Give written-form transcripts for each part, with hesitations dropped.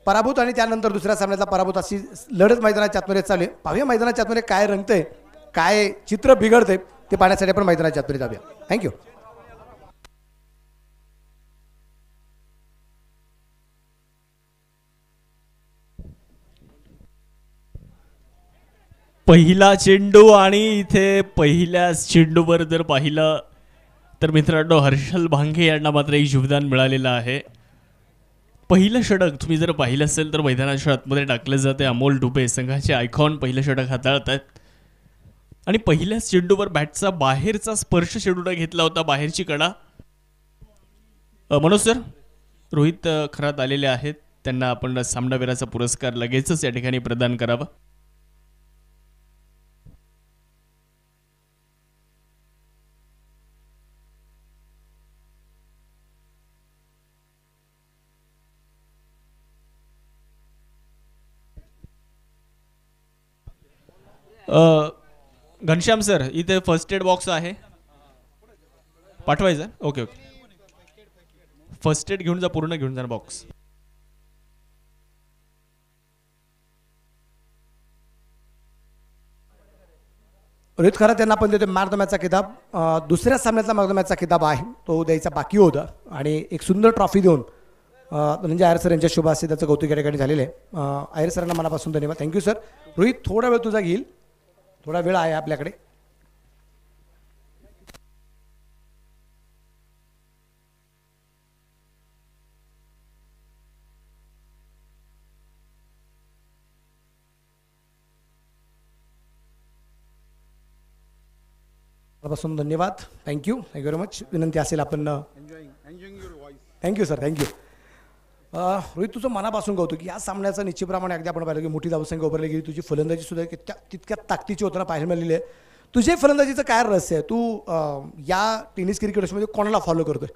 पराभूत आणि त्यानंतर दुसऱ्या सामन्याचा पराभूत अशी लढत मैदानाच्या आतमध्ये चालू आहे. पाहूया मैदानाच्या आतमध्ये काय रंगतंय, काय चित्र बिघडतंय ते पाहण्यासाठी आपण मैदानाच्या आतमध्ये जाऊया. थँक्यू. पहिला चेंडू आणि इथे पहिल्याच चेंडूवर जर पाहिलं तर मित्रांनो हर्षल भांगे यांना मात्र एक योगदान मिळालेलं आहे. पहिलं षटक तुम्ही जर पाहिलं असेल तर मैदानाच्या आतमध्ये टाकलं जाते. अमोल डुबे संघाचे आयकॉन पहिलं षटक हाताळत आहेत आणि पहिल्याच चेंडूवर बॅटचा बाहेरचा स्पर्श चेंडूला घेतला होता, बाहेरची कडा. मनोज सर, रोहित खरात आलेले आहेत, त्यांना आपण सामनावीराचा पुरस्कार लगेचच या ठिकाणी प्रदान करावा. घनश्याम सर, इथे फर्स्ट एड बॉक्स आहे, पाठवायचं. ओके ओके, फर्स्ट एड घेऊन जा, पूर्ण घेऊन जा बॉक्स. रोहित खरात यांना आपण देतो मॅन ऑफ द मॅचचा किताब. दुसऱ्या सामन्यातला मॅन ऑफ द मॅचचा किताब आहे तो द्यायचा बाकी होता आणि एक सुंदर ट्रॉफी देऊन म्हणजे आयर सर यांच्या शुभ असते त्याचं कौतुक या ठिकाणी झालेलं आहे. आयर सरांना मनापासून धन्यवाद. Thank you sir. रोहित, थोडा वेळ तुझा घेईल, थोडा वेळ आहे आपल्याकडे. मनापासून धन्यवाद. Thank you very much. विनंती असेल आपण थँक्यू सर, थँक्यू. रोहित, तुझं मनापासून कौतुक. या सामन्याचा निश्चितप्रमाणे अगदी आपण पाहिलं की मोठी धावसंख्या उभारली गेली, तुझी फलंदाजी सुद्धा तितक्या ताकदीची होताना पाहायला मिळालेली आहे. तुझे फलंदाजीचं काय रहस्य आहे? तू या टेनिस क्रिकेटमध्ये कोणाला फॉलो करतोय?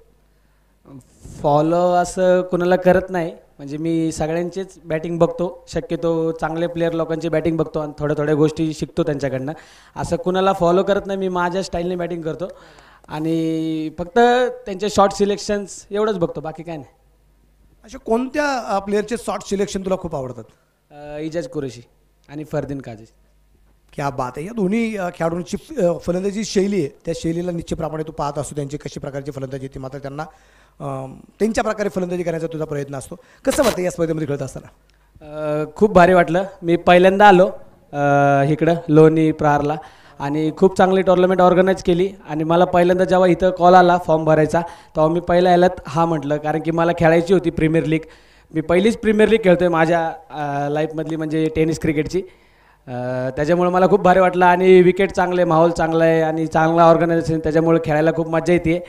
फॉलो असं कोणाला करत नाही, म्हणजे मी सगळ्यांचेच बॅटिंग बघतो, शक्यतो चांगले प्लेयर लोकांची बॅटिंग बघतो आणि थोड्या थोड्या गोष्टी शिकतो त्यांच्याकडनं. असं कुणाला फॉलो करत नाही, मी माझ्या स्टाईलने बॅटिंग करतो आणि फक्त त्यांचे शॉर्ट सिलेक्शन्स एवढंच बघतो, बाकी काय नाही. अशा कोणत्या प्लेअरचे शॉर्ट सिलेक्शन तुला खूप आवडतात? इजाज कुरेशी आणि फरदीन काझी. क्या बात आहे. या दोन्ही खेळाडूंची फलंदाजी शैली आहे, त्या शैलीला निश्चितप्रमाणे तू पाहत असतो त्यांची कशी प्रकारची फलंदाजी येते, मात्र त्यांना त्यांच्या प्रकारे फलंदाजी करण्याचा तुझा प्रयत्न असतो. कसं वाटतं या स्पर्धेमध्ये खेळत असताना? खूप भारी वाटलं. मी पहिल्यांदा आलो इकडं लोणी प्रहारला आणि खूप चांगली टुर्नामेंट ऑर्गनाईज केली आणि मला पहिल्यांदा जेव्हा इथं कॉल आला फॉर्म भरायचा तेव्हा मी पहिल्या यायलात हा म्हटलं, कारण की मला खेळायची होती प्रीमियर लीग. मी पहिलीच प्रीमियर लीग खेळतो आहे माझ्या लाईफमधली, म्हणजे टेनिस क्रिकेटची. त्याच्यामुळे मला खूप भारी वाटलं आणि विकेट चांगले, माहोल चांगला आहे आणि चांगला ऑर्गनायझेशन, त्याच्यामुळे खेळायला खूप मजा येते.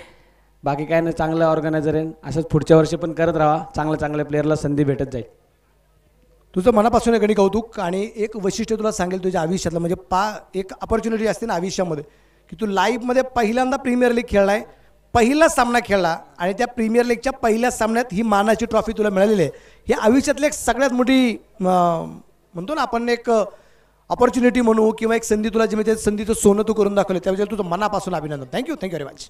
बाकी काय नाही, चांगलं ऑर्गनायझर आहे. असंच पुढच्या वर्षी पण करत राहा, चांगल्या प्लेयरला संधी भेटत जाईल. तुझं मनापासून एक कौतुक. आणि एक वैशिष्ट्य तुला सांगेल तुझ्या आयुष्यातलं, म्हणजे एक अपॉर्च्युनिटी असते ना आयुष्यामध्ये की तू लाईफमध्ये पहिल्यांदा प्रीमियर लीग खेळला आहे, पहिला सामना खेळला आणि त्या प्रीमियर लीगच्या पहिल्या सामन्यात ही मानाची ट्रॉफी तुला मिळालेली आहे. ही आयुष्यातली एक सगळ्यात मोठी म्हणतो ना आपण एक अपॉर्च्युनिटी म्हणू किंवा एक संधी तुला जी मिळते, संधीचं सोनं तू करून दाखवलं, त्याबद्दल तुझं मनापासून अभिनंदन. Thank you very much.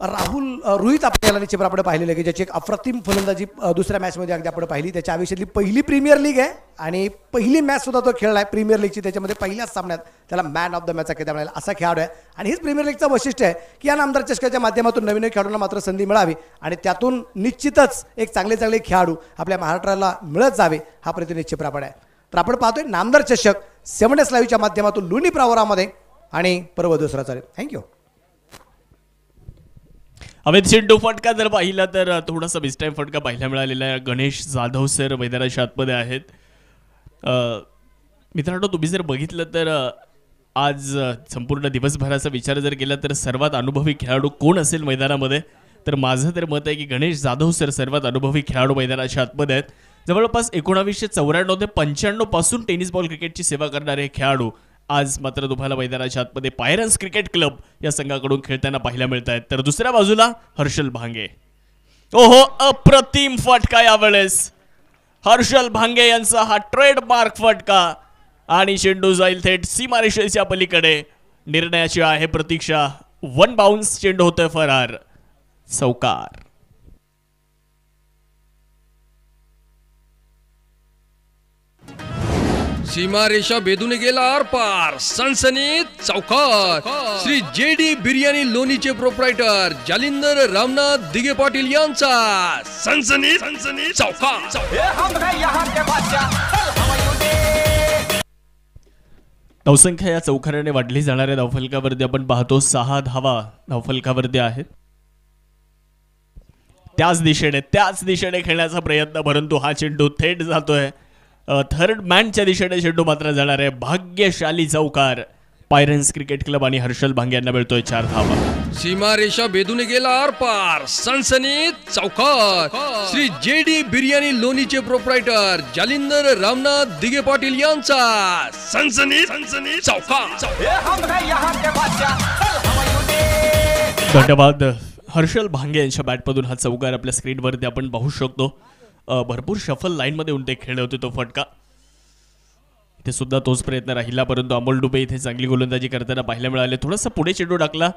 रोहित आपण याला निश्चित आपण पाहिलेलं आहे की ज्याची एक अप्रतिम फलंदाजी दुसऱ्या मॅचमध्ये अगदी आपण पाहिली. त्याच्या आयुष्यातली पहिली प्रीमियर लीग आहे आणि पहिली मॅच सुद्धा तो खेळला आहे प्रीमियर लीगची. त्याच्यामध्ये पहिल्याच सामन्यात त्याला मॅन ऑफ द मॅचचा किताब मिळाला असा खेळाडू आहे. आणि हेच प्रीमियर लीगचं वैशिष्ट्य आहे की या नामदार चषकाच्या माध्यमातून नवीन खेळाडूंना मात्र संधी मिळावी आणि त्यातून निश्चितच एक चांगले खेळाडू आपल्या महाराष्ट्राला मिळत जावे हा प्रयत्न निश्चितप्रमाणे आहे. तर आपण पाहतोय नामदार चषक 7 Days लाईव्हच्या माध्यमातून लोणी प्रवारामध्ये आणि पर्व दुसरा चालेल. थँक्यू. अमित चेंडू फटका जर पाहिला तर थोडासा मिसटाईम फटका पाहायला मिळालेला आहे. गणेश जाधव सर मैदानाच्या आतमध्ये आहेत. मित्रांनो, तुम्ही जर बघितलं तर आज संपूर्ण दिवसभराचा विचार जर केला तर सर्वात अनुभवी खेळाडू कोण असेल मैदानामध्ये, तर माझं तर मत आहे की गणेश जाधव सर सर्वात अनुभवी खेळाडू मैदानाच्या आतमध्ये आहेत. जवळपास 1994 ते 95 पासून टेनिस बॉल क्रिकेटची सेवा करणारे खेळाडू आज मात्र तुम्हाला मैदानाच्या आतमध्ये पायरन्स क्रिकेट क्लब या संघाकडून खेळताना पाहायला मिळत आहेत. तर दुसऱ्या बाजूला हर्षल भांगे. ओहो, अप्रतिम फटका यावेळेस हर्षल भांगे यांचा हा ट्रेडमार्क फटका आणि चेंडू जाईल थेट सीमारेषेच्या पलीकडे. निर्णयाची आहे प्रतीक्षा. 1 बाउन्स, चेंडू होतोय फरार. चौकार. सीमारेषा भेदून गेला आरपार, सनसनीत चौकार. श्री JD बिर्याणी लोणीचे प्रोप्रायटर जालिंदर रामनाथ दिगे पाटील यांचा सनसनीत चौकार. धावसंख्या या चौकाराने वाढली जाणाऱ्या धावफलकावरती आपण पाहतो 6 धावा धावफलकावरती आहेत. त्याच दिशेने खेळण्याचा प्रयत्न, परंतु हा चेंडू थेट जातोय थर्ड मॅनच्या दिशेने. चेंडू मात्र जाणार आहे. भाग्यशाली चौकार पायरन्स क्रिकेट क्लब आणि हर्षल भांगे यांना मिळतोय 4 धावा. सीमारेषा भेदून गेला आरपार, सनसनीत चौकार. श्री JD बिर्याणी लोणीचे प्रोप्रायटर जालिंदर रामनाथ दिगे पाटील यांचा सनसनीत चौकार. धन्यवाद. हर्षल भांगे यांच्या बॅटमधून हा चौकार आपल्या स्क्रीनवरती आपण पाहू शकतो. भरपूर शफल लाईनमध्ये उंटे खेळले होते तो फटका. इथे सुद्धा तोच प्रयत्न राहिला, परंतु अमोल डुबे इथे चांगली गोलंदाजी करताना पाहायला मिळाले. थोडासा पुढे चेंडू टाकला.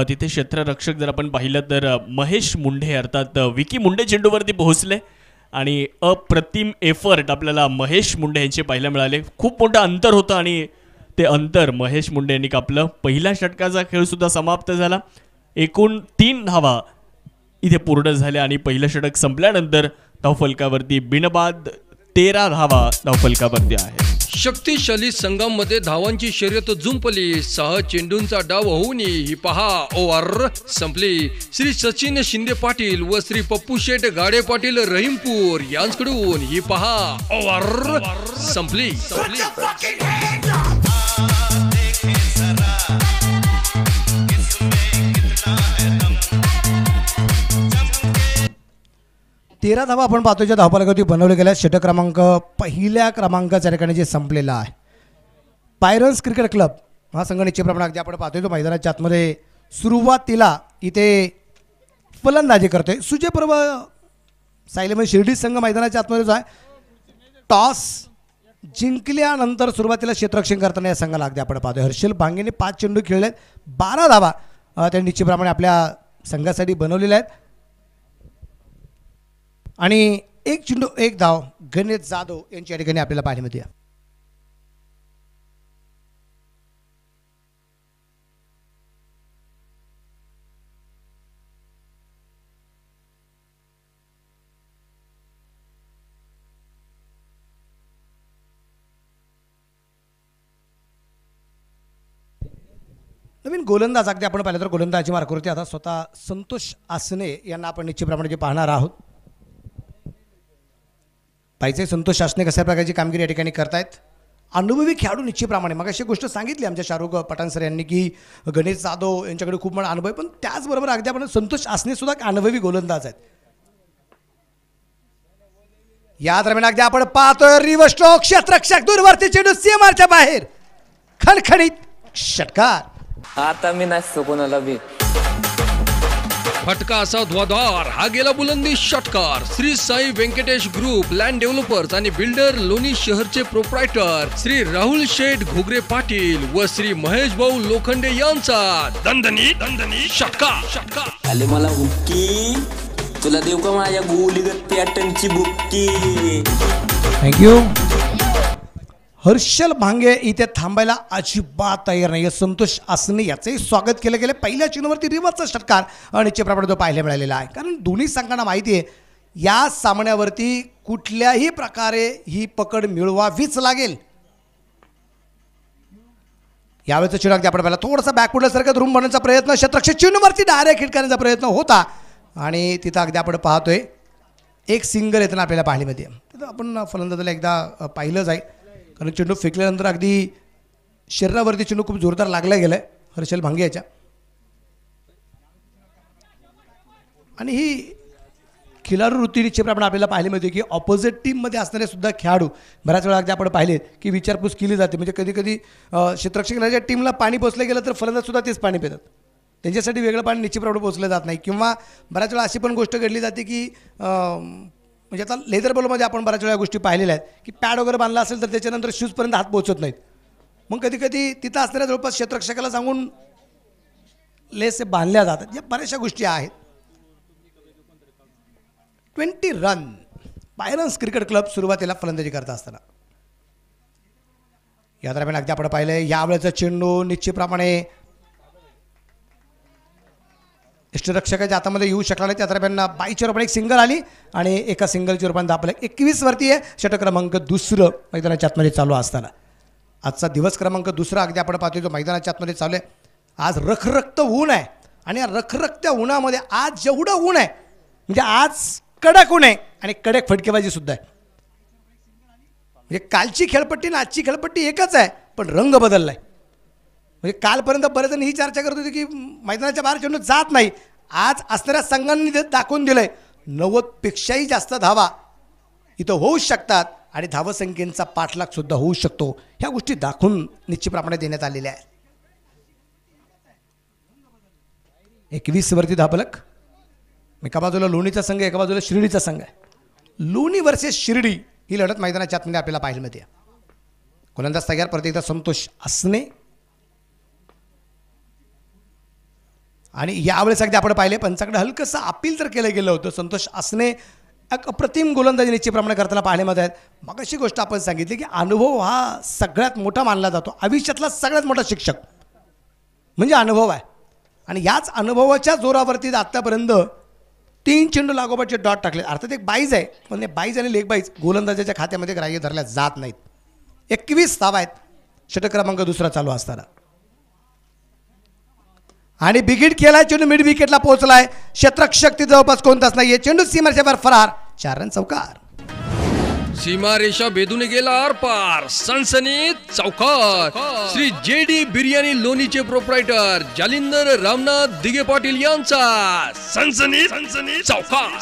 तिथे क्षेत्ररक्षक जर आपण पाहिलं तर महेश मुंडे अर्थात विकी मुंडे चेंडूवरती पोहोचले आणि अप्रतिम एफर्ट आपल्याला महेश मुंडे यांचे पाहायला मिळाले. खूप मोठं अंतर होतं आणि ते अंतर महेश मुंडे यांनी कापलं. पहिल्या षटकाचा खेळ सुद्धा समाप्त झाला. एकूण 3 धावा इथे पूर्ण झाल्या आणि पहिलं षटक संपल्यानंतर धावफलकावरती बिनबाद 13 धावा धावफलकावरती आहे. शक्तिशाली संघामध्ये धावांची शर्यत जुंपली. 6 चेंडूंचा डाव होऊन ही पहा ओव्हर संपली. श्री सचिन शिंदे पाटील व श्री पप्पू शेठ गाडे पाटील रहीमपूर यांच्याकडून ही पहा ओव्हर संपली. 13 धावा आपण पाहतो ज्या धावफलकावरती बनवले गेल्या. षटक क्रमांक पहिल्या क्रमांकाच्या ठिकाणी जे संपलेला आहे. पायरन्स क्रिकेट क्लब हा संघ निश्चितप्रमाणे अगदी आपण पाहतोय तो मैदानाच्या आतमध्ये सुरुवातीला इथे फलंदाजी करतोय. सुजय पर्व सायलेमन शिर्डी संघ मैदानाच्या आतमध्येच आहे. टॉस जिंकल्यानंतर सुरुवातीला क्षेत्ररक्षण करताना या संघाला अगदी आपण पाहतोय. हर्षल भांगेने 5 चेंडू खेळलेत, 12 धावा त्यांनी निश्चितप्रमाणे आपल्या संघासाठी बनवलेल्या आहेत आणि 1 चेंडू 1 धाव गणेश जाधव यांच्या ठिकाणी आपल्याला पाहायला मिळते. नवीन गोलंदाज अगदी आपण पाहिलं तर गोलंदाजी मार्गावरती आता स्वतः संतोष आसने यांना आपण निश्चितप्रमाणे जे पाहणार आहोत. पाहिजे संतोष आसने कशा प्रकारची कामगिरी या ठिकाणी करतायत. अनुभवी खेळाडू निश्चितप्रमाणे मग अशी गोष्ट सांगितली आमच्या शाहरुख पठाण सर यांनी की गणेश जाधव यांच्याकडे खूप मोठा अनुभव, पण त्याचबरोबर अगदी आपण संतोष आसने सुद्धा एक अनुभवी गोलंदाज आहेत. या दरम्यान अगदी आपण पाहतोय रिव्हर्स स्ट्रोक, क्षेत्ररक्षक दूरवरती चेंडू सीमाच्या बाहेर, खणखणीत षटकार. आता मी नसतो कोणाला बी. फटका असा ध्वाधार हा गेला बुलंदी षटकार. Shri Sai Venkatesh group land developers आणि बिल्डर लोणी शहरचे प्रोप्रायटर श्री राहुल शेठ घोगरे पाटील व श्री महेश भाऊ लोखंडे यांचा दणदणी षटकार. आले मला बुक्की, तुला देऊ का माझ्या गोलीगत पॅटर्नची बुक्की. थँक्यू. हर्षल भांगे इथे थांबायला अजिबात तयार नाही. संतोष आसने याचंही स्वागत केलं गेलं. पहिल्या चेंडूवरती रिव्हर्सचा षटकार निश्चितप्रमाणे तो पाहायला मिळालेला आहे, कारण दोन्ही संघांना माहिती आहे या सामन्यावरती कुठल्याही प्रकारे ही पकड मिळवावीच लागेल. यावेळेचा चेंडू अगदी आपण पाहिला थोडासा बॅकफुटल्यासारखं रूम बनवण्याचा प्रयत्न, क्षेत्ररक्षक चेंडूवरती डायरेक्ट हिट करण्याचा प्रयत्न होता आणि तिथं अगदी आपण पाहतोय एक सिंगल येताना आपल्याला पाहायला मिळते. तिथं आपण फलंदाजाला एकदा पाहिलं जाईल, कारण चेंडू फेकल्यानंतर अगदी शरीरावरती चेंडू खूप जोरदार लागला गेला आहे हर्षल भांगे याच्या. आणि ही खिलाडू वृत्ती निश्चितप्रमाणे आपल्याला पाहायला मिळते की ऑपोजिट टीममध्ये असणारे सुद्धा खेळाडू बऱ्याच वेळा अगदी आपण पाहिले की विचारपूस केली जाते. म्हणजे कधी कधी क्षेत्ररक्षकाच्या टीमला पाणी पोचलं गेलं तर फलंदाजसुद्धा तेच पाणी पितात, त्यांच्यासाठी वेगळं पाणी निश्चितप्रमाणे पोचलं जात नाही. किंवा बऱ्याच वेळा अशी पण गोष्ट घडली जाते की म्हणजे आता लेदर बॉलमध्ये आपण बऱ्याच वेळा गोष्टी पाहिलेल्या आहेत की पॅड वगैरे बांधला असेल तर त्याच्यानंतर शूजपर्यंत हात पोहोचत नाहीत. मग कधी कधी तिथं असणाऱ्या जवळपास क्षेत्ररक्षकाला सांगून लेस बांधल्या जातात. या बऱ्याचशा गोष्टी आहेत. 20 रन पायरन्स क्रिकेट क्लब सुरुवातीला फलंदाजी करत असताना या दरम्यान अगदी आपण पाहिलंय यावेळेचा चेंडू निश्चितप्रमाणे इष्टरक्षकाच्या हातामध्ये येऊ शकला नाही. त्या दरम्यान 22 वर पण एक सिंगल आली आणि एका सिंगलची रूपाने दापलं 21 वरती आहे. षटक क्रमांक 2 मैदानाच्या आतमध्ये चालू असताना आजचा दिवस क्रमांक 2 अगदी आपण पाहतोय जो मैदानाच्या आतमध्ये चालू आहे. आज रखरक्त ऊन आहे आणि या रखरक्त्या उन्हामध्ये आज जेवढं ऊन आहे म्हणजे आज कडक ऊन आहे आणि कडक फटकेबाजी सुद्धा आहे. म्हणजे कालची खेळपट्टी आणि आजची खेळपट्टी एकच आहे पण रंग बदलला आहे. म्हणजे कालपर्यंत बरेच जण ही चर्चा करत होती की मैदानाच्या बाहेर चेंडू जात नाही. आज असणाऱ्या संघांनी दाखवून दिलंय 90पेक्षाही जास्त धावा इथं होऊ शकतात आणि धावसंख्येचा पाठलाग सुद्धा होऊ शकतो. ह्या गोष्टी दाखवून निश्चितप्रमाणे देण्यात आलेल्या आहेत. 21 वरती धापलक. एका बाजूला लोणीचा संघ एका बाजूला शिर्डीचा संघ आहे. लोणी वर्सेस शिर्डी ही लढत मैदानाच्या आतमध्ये आपल्याला पाहायला मिळते. गोलंदाज तयार परत एकदा संतोष असणे आणि यावेळेस अगदी आपण पाहिले पंचाकडे हलकंसं अपील तर केलं गेलं होतं. संतोष असणे एक अप्रतिम गोलंदाजी निश्चितप्रमाणे करताना पाहण्यामध्ये आहेत. मग अशी गोष्ट आपण सांगितली की अनुभव हा सगळ्यात मोठा मानला जातो. आयुष्यातला सगळ्यात मोठा शिक्षक म्हणजे अनुभव आहे आणि याच अनुभवाच्या जोरावरती आत्तापर्यंत 3 चेंडू लागोपाठचे डॉट टाकले. अर्थात एक बाईज आहे पण बाईज आणि लेग बाईज गोलंदाजाच्या खात्यामध्ये ग्राह्य धरल्या जात नाहीत. 21 धावा आहेत षटक क्रमांक 2 चालू असताना आणि बिगिट केलाय. चेंडू मिड विकेटला पोहोचलाय. क्षेत्ररक्षक ती जवळपास कोणताच नाहीये. चेंडू सीमारेषेवर फरार. 4 रन चौकार. सीमारेषा भेदून गेला आरपार. सनसनीत चौकार. श्री JD बिर्याणी लोणीचे प्रोप्रायटर जालिंदर रामनाथ दिगे पाटील यांचा सनसनीत चौकार.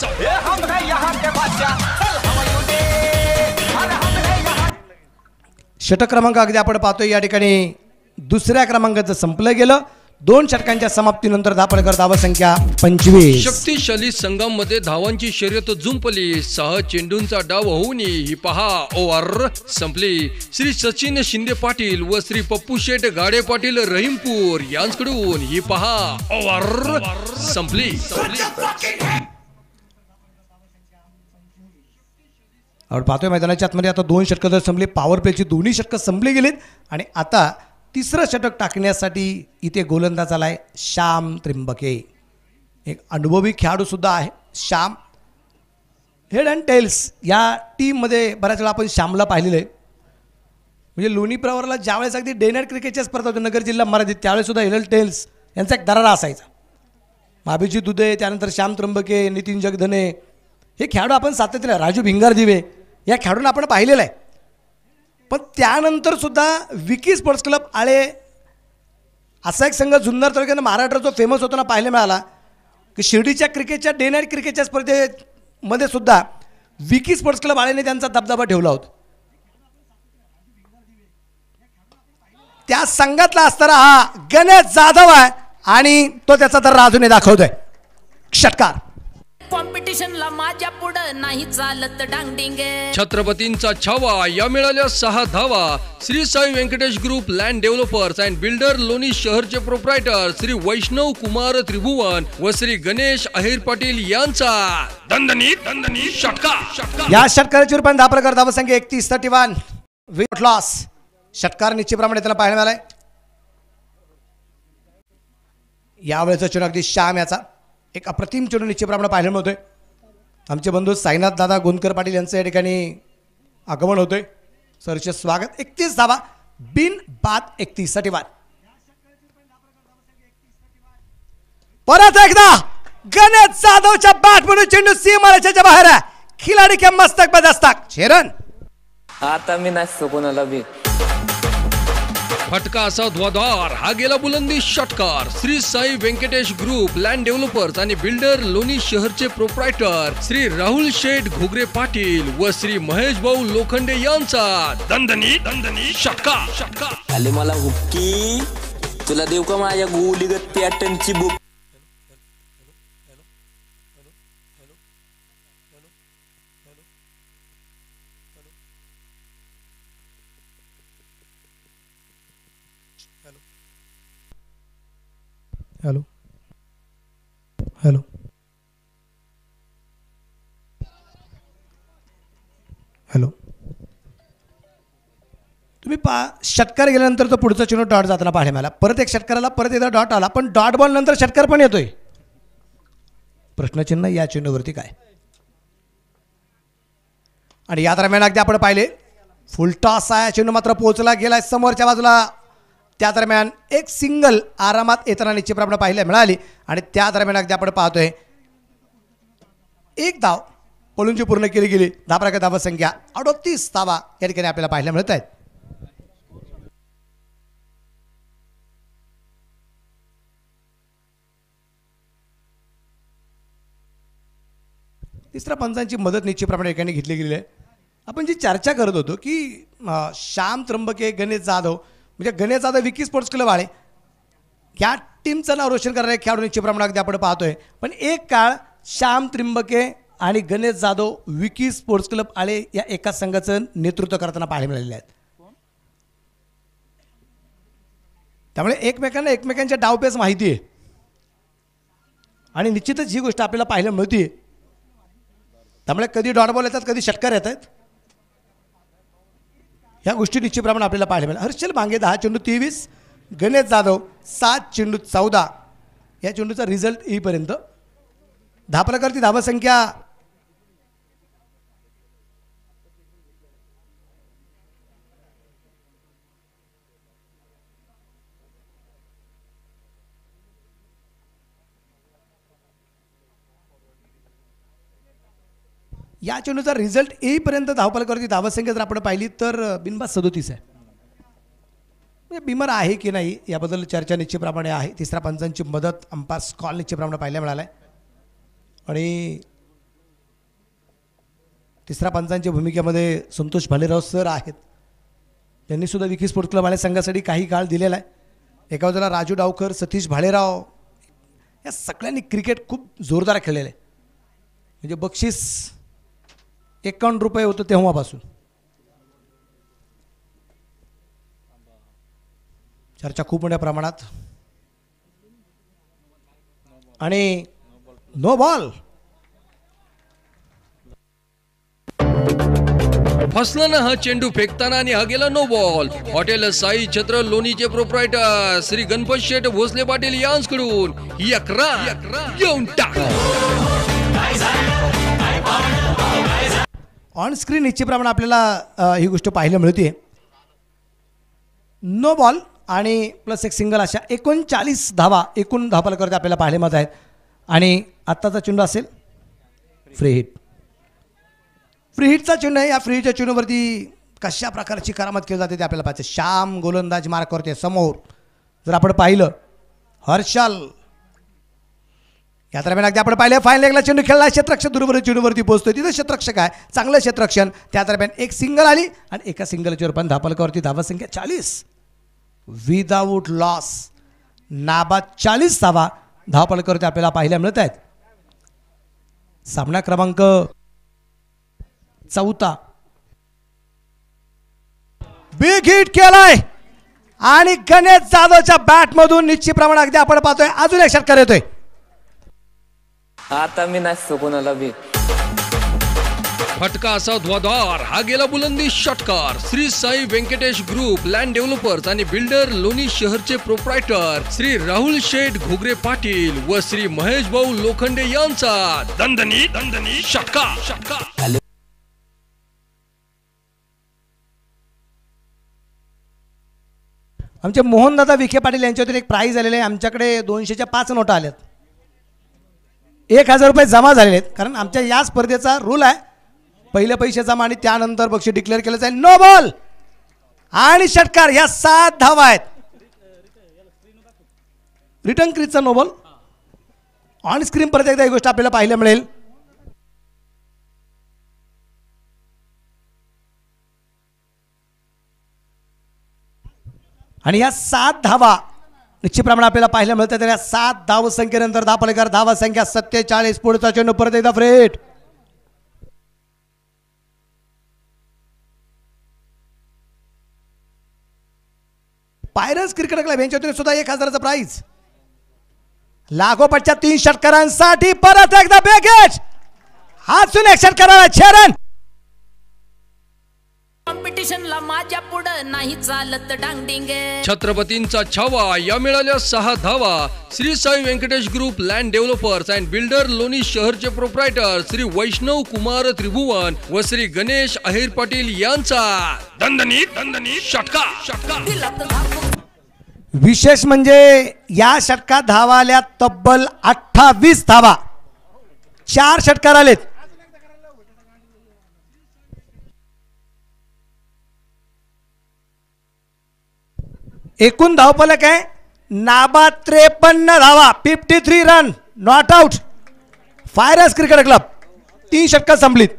षटक क्रमांक अगदी आपण पाहतोय या ठिकाणी 2ऱ्या क्रमांकाचं संपलं गेलं. 2 षटकांच्या समाप्तीनंतर धापलकर धावसंख्या 25. शक्तिशाली संघांमध्ये धावांची शर्यत जुंपली. 6 चेंडूंचा डाव होऊन ही पहा ओव्हर संपली. श्री सचिन शिंदे पाटील व श्री पप्पू शेठ गाडे पाटील रहीमपूर यांच्याकडून ही पहा ओव्हर संपली. आपण पाहतोय मैदानाच्या आतमध्ये आता 2 षटकं जर संपली. पॉवर प्लेची दोन्ही षटकं संपली गेलीत आणि आता 3रं षटक टाकण्यासाठी इथे गोलंदाज आलाय श्याम त्रिंबके. एक अनुभवी खेळाडू सुद्धा आहे श्याम. हेड अँड टेल्स या टीममध्ये बऱ्याच वेळा आपण श्यामला पाहिलेलं आहे. म्हणजे लोणी प्रवरला ज्यावेळेस अगदी डे नाईट क्रिकेटच्या स्पर्धा होती नगर जिल्हा मराठीत त्यावेळेस सुद्धा हेड अँड टेल्स यांचा एक दरारा असायचा. अभिजित दुधे त्यानंतर श्याम त्रिंबके नितीन जगधने हे खेळाडू आपण सातत्याने राजू भिंगारदिवे या खेळाडूंना आपण पाहिलेलं आहे. पण त्यानंतर सुद्धा विकी स्पोर्ट्स क्लब आळे असा एक संघ जुन्नर तालुक्यानं महाराष्ट्र जो फेमस होताना पाहायला मिळाला की शिर्डीच्या क्रिकेटच्या डे नाईट क्रिकेटच्या स्पर्धेमध्ये सुद्धा विकी स्पोर्ट्स क्लब आळेने त्यांचा दबदबा ठेवला होता. त्या संघातला असताना हा गणेश जाधव आहे आणि तो त्याचा तर राजूने दाखवतोय. षटकार. कॉम्पिटिशनला माझ्या पुढं नाही चालत डांगडिंग. छत्रपतींचा छावा या मिळाल्या 6 धावा. Shri Sai Venkatesh group land developers and builder Loni शहरचे प्रोप्रायटर श्री वैष्णव कुमार त्रिभुवन व श्री गणेश अहिर पाटील यांचा दणदणीत षटकार. या षटकाराची रूपाने धापलकर धावसंख्या 31 विथ लॉस. षटकार निश्चितप्रमाणे त्याला पाहायला मिळालाय. यावेळेचा चेंडू अगदी श्याम याचा एक अप्रतिम चेंडू निश्चितप्रमाणे पाहायला मिळतोय. आमचे बंधू साईनाथ दादा गोंदकर पाटील यांचं या ठिकाणी आगमन होतोय. सरचे स्वागत. 31 धावा बिन बाद 31 साठी बाद. परत एकदा गणेश जाधवच्या बॅट म्हणून चेंडू सीमारेषेच्या बाहेर आहे. खिलाडी के मस्तक पे दस्तक. 6 रन. आता मी नसतो कोणाला बी. फटका असा ध्वाधार हा गेला बुलंदी षटकार. Shri Sai Venkatesh group land developers आणि बिल्डर लोणी शहरचे प्रोप्रायटर श्री राहुल शेठ घोगरे पाटील व श्री महेश भाऊ लोखंडे यांचा दणदणीत षटकार. आले मला हुक्की तुला देऊ का माझ्या गोलीगत पॅटर्नची बुक. हॅलो हॅलो हॅलो तुम्ही षटकार गेल्यानंतर तो पुढचा चेंडू डॉट जाताना पाहायला मिळाला. परत एक षटकाराला परत एकदा डॉट आला, पण डॉट बॉल नंतर षटकार पण येतोय. प्रश्नचिन्ह या चेंडूवरती काय. आणि या दरम्यान अगदी आपण पाहिले फुल टॉस आहे, चेंडू मात्र पोहोचला गेलाय समोरच्या बाजूला. त्या दरम्यान एक सिंगल आरामात येताना निश्चितप्रमाणे पाहायला मिळाली. आणि त्या दरम्यान अगदी आपण पाहतोय एक धाव पळूनची पूर्ण केली गेली. धाव धावसंख्या 38 धावा या ठिकाणी आपल्याला पाहायला मिळत आहेत. तिसऱ्या पंचांची मदत निश्चितप्रमाणे ठिकाणी घेतली गेलेली आहे. आपण जी चर्चा करत होतो की श्याम त्र्यंबके, गणेश जाधव, म्हणजे गणेश जाधव विकी स्पोर्ट्स क्लब आळे या टीमचं नाव रोशन करणारे खेळाडू निश्चितप्रमाणे अगदी आपण पाहतोय. पण एक काळ श्याम त्र्यंबके आणि गणेश जाधव विकी स्पोर्ट्स क्लब आळे या एकाच संघाचं नेतृत्व करताना पाहायला मिळालेले आहेत. त्यामुळे एकमेकांना एकमेकांच्या डावपेच माहिती आहे आणि निश्चितच ही गोष्ट आपल्याला पाहायला मिळते. त्यामुळे कधी डॉट बॉल येतात, कधी षटकार येत आहेत. ह्या गोष्टी निश्चितप्रमाणे आपल्याला पाहायला मिळेल. हर्षल भांगे 10 चेंडू 23, गणेश जाधव 7 चेंडू 14. या चेंडूचा रिझल्ट येईपर्यंत धावफलकावरती धावसंख्या या चेंडूचा रिझल्ट येईपर्यंत धावफलकावरती धावसंख्या जर आपण पाहिली तर बिनबाद 37 आहे. म्हणजे बिमर आहे की नाही याबद्दल चर्चा निश्चितप्रमाणे आहे. तिसऱ्या पंचांची मदत अंपायर कॉल निश्चितप्रमाणे पाहायला मिळाला आहे. आणि तिसऱ्या पंचांच्या भूमिकेमध्ये संतोष भालेराव सर आहेत. त्यांनी सुद्धा विकी स्पोर्ट्स क्लब आले संघासाठी काही काळ दिलेला आहे. एका बाजूला राजू डावकर, सतीश भालेराव या सगळ्यांनी क्रिकेट खूप जोरदार खेळलेलं आहे. म्हणजे बक्षीस 51 रुपये होतं तेव्हापासून. चर्चा खूप मोठ्या प्रमाणात. आणि नो बॉल. फसला ना हा चेंडू फेकताना आणि हा गेला नो बॉल. हॉटेल साई छत्र लोणीचे प्रोप्रायटर श्री गणपत शेठ भोसले पाटील यांकडून 11 घेऊन टाक. ऑन स्क्रीन निश्चितप्रमाणे आपल्याला ही गोष्ट पाहायला मिळते. नो बॉल आणि प्लस एक सिंगल अशा 39 धावा एकूण धावफलकावरती आपल्याला पाहायला मिळत आहेत. आणि आत्ताचा चेंडू असेल फ्री हिट. फ्री हिटचा चेंडू आहे. या फ्री हिटच्या चेंडूवरती कशा प्रकारची करामत केली जाते ते आपल्याला पाहायचं. श्याम गोलंदाज मार्कवरती समोर जर आपण पाहिलं हर्षल. या दरम्यान अगदी आपण पाहिलं फाईन लेगला चेंडू खेळला, क्षेत्ररक्षक दुर्बल चेंडूवरती पोहोचतोय. तिथं क्षेत्ररक्षक आहे, चांगलं क्षेत्ररक्षण. त्या दरम्यान एक सिंगल आली आणि एका सिंगलच्या पण धावफलकावरती धावसंख्या 40 विदाऊट लॉस. नाबाद 40 धावा धावफलकावरती आपल्याला पाहायला मिळत आहेत. सामना क्रमांक 4. बिग हिट केलाय आणि गणेश जाधवच्या बॅटमधून निश्चितप्रमाणे अगदी आपण पाहतोय अजून एक षटकार येतोय. आता मी नसतो कोणाला बी. फटका असा ध्वाधार हा गेला बुलंदी षटकार. Shri Sai Venkatesh group land developers आणि बिल्डर लोणी शहरचे प्रोप्रायटर श्री राहुल शेठ घोगरे पाटील व श्री महेश भाऊ लोखंडे यांचा दणदणी षटकार. आमचे मोहनदादा विखे पाटील यांच्यातून एक प्राईज आलेले आहे. आमच्याकडे 200च्या 5 नोटा आल्यात. 1000 रुपये जमा झालेले आहेत. कारण आमच्या या स्पर्धेचा रूल आहे पहिले पैसे जमा आणि त्यानंतर बक्षीस डिक्लेअर केलं जाईल. नो बॉल आणि षटकार. या 7 धावा आहेत. रिटर्न क्रीजचा नो बॉल. ऑन स्क्रीन परत एकदा ही गोष्ट आपल्याला पाहायला मिळेल. आणि या 7 धावा निश्चितप्रमाणे आपल्याला पाहायला मिळतात. या 7 धावसंख्येनंतर धावफलकावर धावसंख्या 47. पुढचा चेंडू परत एकदा फ्रेट. पायरस क्रिकेट क्लब यांच्यातून सुद्धा 1000चा प्राइज. लागोपाठच्या 3 षटकारांसाठी परत एकदा बॅगेज. अजून एक षटकाराला 6 रन. कॉम्पिटिशनला माझ्या पुढं नाही चालत डांगडिंग. छत्रपतींचा छावा या मिळाल्या 6 धावा. Shri Sai Venkatesh group land developers and builder Loni शहरचे प्रोप्रायटर श्री वैष्णव कुमार त्रिभुवन व श्री गणेश अहिर पाटील यांचा दणदणीत षटका. दिला तर धापूक. विशेष म्हणजे या षटकात धावा आल्या तब्बल 28 धावा. 4 षटकार आलेत. एकूण धावफलक आहे नाबाद 53 धावा. 53 रन नॉट आउट. फायरर्स क्रिकेट क्लब 3 षटकात संपलीत.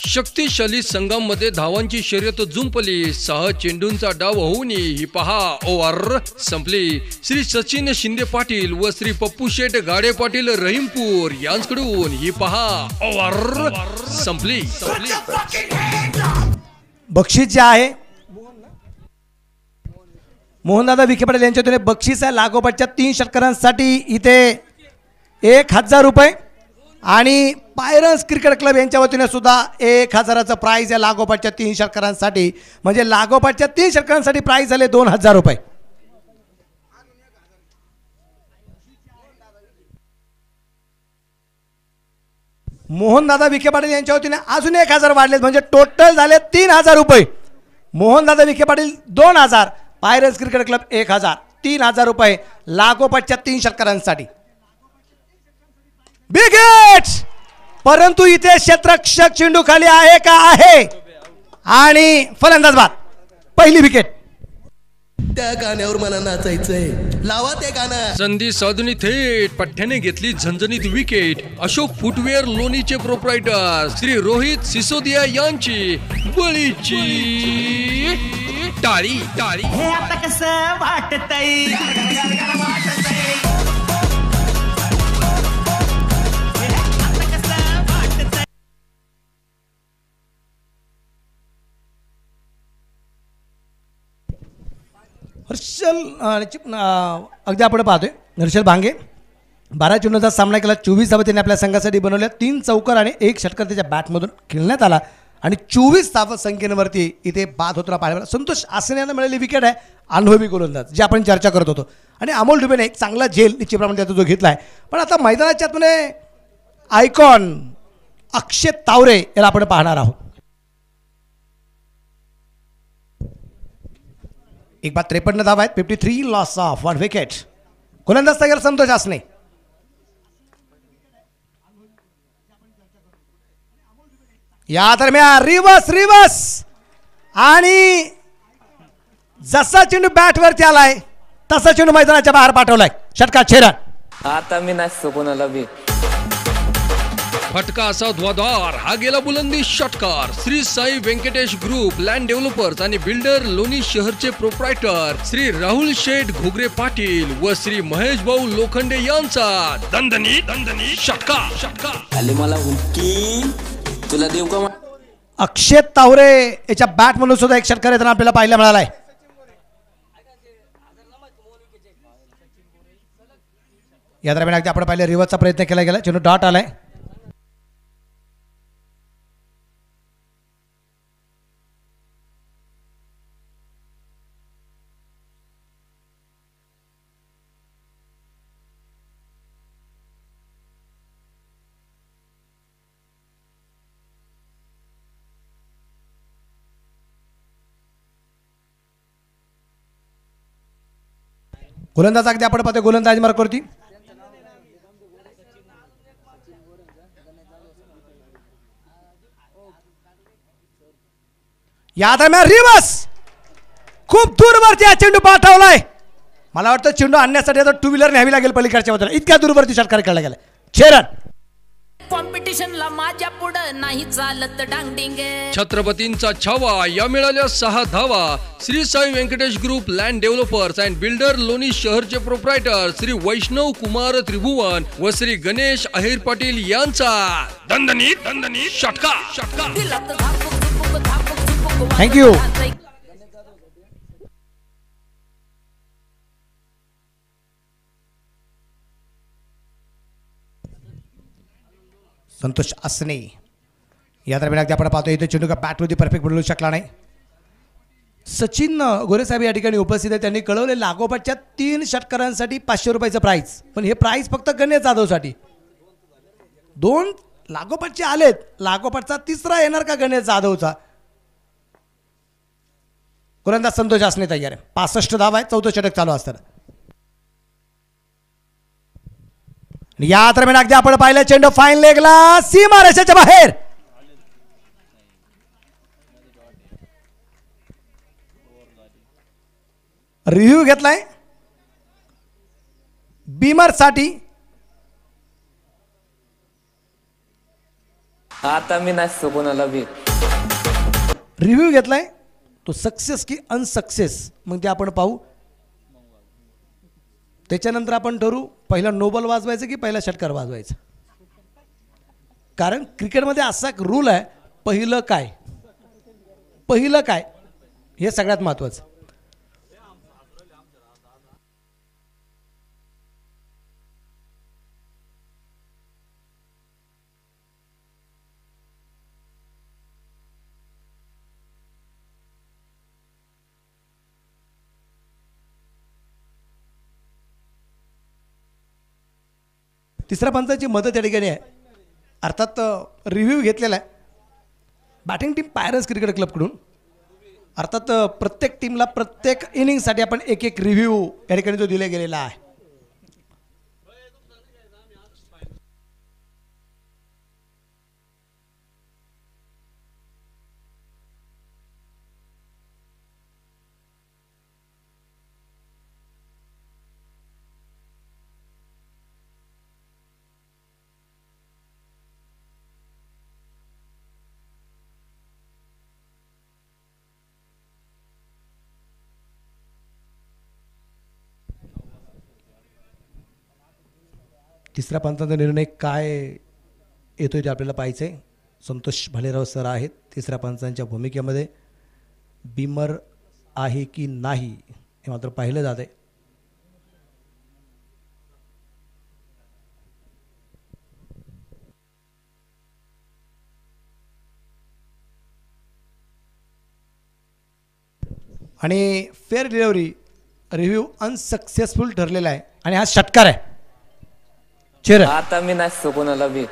शक्तिशाली संघांमध्ये धावांची शर्यत जुंपली. 6 चेंडूंचा डाव होऊन ही पहा ओव्हर संपली. श्री सचिन शिंदे पाटील व श्री पप्पू शेठ गाडे पाटील रहीमपूर यांच्याकडून ही पहा ओव्हर संपली. बक्षीस जे आहे मोहनदादा विखे पाटील यांच्यातून बक्षीस आहे लागोपाठच्या 3 षटकारांसाठी इथे 1000 रुपये आणि पायरन्स क्रिकेट क्लब यांच्या वतीने सुद्धा 1000चं प्राईज आहे लागोपाठच्या 3 षटकारांसाठी. म्हणजे लागोपाठच्या 3 षटकारांसाठी प्राईज झाले 2000 रुपये. मोहनदादा विखे पाटील यांच्या वतीने अजून 1000 वाढलेत म्हणजे टोटल झाले 3000 रुपये. मोहनदादा विखे पाटील 2000, पायरन्स क्रिकेट क्लब 1000, 3000 रुपये लागोपाठच्या 3 षटकारांसाठी. Big hit. परंतु इथे क्षेत्ररक्षक चेंडू खाली आहे का आहे आणि फलंदाज बाद. पहिली विकेट. त्या गाण्यावर मला नाचायचंय. लावा ते गाणं. संधी साधून थेट पठ्ठ्याने घेतली झणझणीत विकेट. अशोक फुटवेअर लोणीचे प्रोप्रायटर श्री रोहित सिसोदिया यांची बळीची टाळी. हे आता कसं वाटतंय. हर्षल अगदी आपण पाहतोय हर्षल भांगे 12 चेंडूंचा सामना केला. 24 धावा त्यांनी आपल्या संघासाठी बनवल्या. 3 चौकार आणि 1 षटकार त्याच्या बॅटमधून खेळण्यात आला आणि 24 धावा संख्येवरती इथे बाद होताना पाहायला. संतोष आसने यांना मिळालेली विकेट आहे अनुभवी गोलंदाज जे आपण चर्चा करत होतो. आणि अमोल डुबेने एक चांगला झेल निश्चितप्रमाणे त्याचा जो घेतला आहे. पण आता मैदानाच्या आतमध्ये आयकॉन अक्षय तावरे याला आपण पाहणार आहोत. एक बाद 53 धावा आहेत. 53 लॉस ऑफ 1 विकेट. गोलंदाज तयार संतोष आसने. या दरम्यान रिवर्स आणि जसा चेंडू बॅटवरती आलाय तसा चेंडू मैदानाच्या बाहेर पाठवलाय. षटकार 6 रन. आता मी नाचतो कोणाला बी. फटका असा ध्वाधार हा गेला बुलंदी षटकार. Shri Sai Venkatesh group land developers आणि बिल्डर लोणी शहरचे प्रोप्रायटर श्री राहुल शेठ घोगरे पाटील व श्री महेश भाऊ लोखंडे यांचा दणदणीत षटका. आले मला हुक्की तुला देऊ का. अक्षय तावरे याच्या बॅटमधून सुद्धा 1 षटकार येताना आपल्याला पाहायला मिळालाय. या दरम्यान अगदी आपण पाहिलं रिव्हर्सचा प्रयत्न केला गेला. चेंडू डॉट आलाय. गोलंदाज अगदी आपण पाहतो गोलंदाज मार्क करती. या दरम्यान रिवर्स खूप दूरवरती हा चेंडू पाठवलाय. मला वाटतं चेंडू आणण्यासाठी आता 2 व्हीलर न्यावी लागेल पलीकडच्या बाजूला. इतक्या दूरवरती षटकार खेळला गेला. 6 रन. कॉम्पिटिशनला माझ्या पुढं नाही चालत डांगडिंग. छत्रपतींचा छावा या मिळाल्या 6 धावा. Shri Sai Venkatesh group land developers and builder Loni शहरचे प्रोप्रायटर श्री वैष्णव कुमार त्रिभुवन व श्री गणेश अहिर पाटील यांचा दणदणीत षटका. दिला तर धापूक झुपूक धापूक झुपूक. थँक्यू. संतोष आसने या दरम्यान अगदी आपण पाहतो इथे चेंडू का बॅटवरती परफेक्ट मिळू शकला नाही. सचिन गोरेसाहेब या ठिकाणी उपस्थित आहे. त्यांनी कळवले लागोपाठच्या 3 षटकारांसाठी 500 रुपयाचं प्राईज, पण हे प्राईज फक्त गणेश जाधवसाठी. 2 लागोपाठचे आलेत, लागोपाठचा 3रा येणार का गणेश जाधवचा? गोलंदाज संतोष असणे तयार आहे. 65 धावा आहे, 4थं षटक चालू असताना. या दरम्यान अगदी आपण पाहिलं चेंडू फाईन लेगला सीमा रेषेच्या बाहेर. रिव्ह्यू घेतलाय बीमर साठी. आता मी नसतो कोणाला बी. रिव्ह्यू घेतलाय तो सक्सेस की अनसक्सेस मग ते आपण पाहू. त्याच्यानंतर आपण ठरवू पहिला नोबल वाजवायचं की पहिला षटकार वाजवायचं. कारण क्रिकेटमध्ये असा एक रूल आहे, पहिलं काय हे सगळ्यात महत्त्वाचं. तिसऱ्या पंचाची मदत या ठिकाणी आहे. अर्थात रिव्ह्यू घेतलेला आहे बॅटिंग टीम पायरन्स क्रिकेट क्लबकडून. अर्थात प्रत्येक टीमला प्रत्येक इनिंगसाठी आपण एक रिव्ह्यू या ठिकाणी जो दिला गेलेला आहे. तिसऱ्या पंचाचा निर्णय काय येतोय ते आपल्याला पाहायचं आहे. संतोष भालेराव सर आहेत तिसऱ्या पंचांच्या भूमिकेमध्ये. बीमर आहे की नाही हे मात्र पाहिलं जात आहे. आणि फेअर डिलिव्हरी रिव्ह्यू अनसक्सेसफुल ठरलेला आहे आणि हा षटकार आहे. आता मी नसतो कोणाला बी.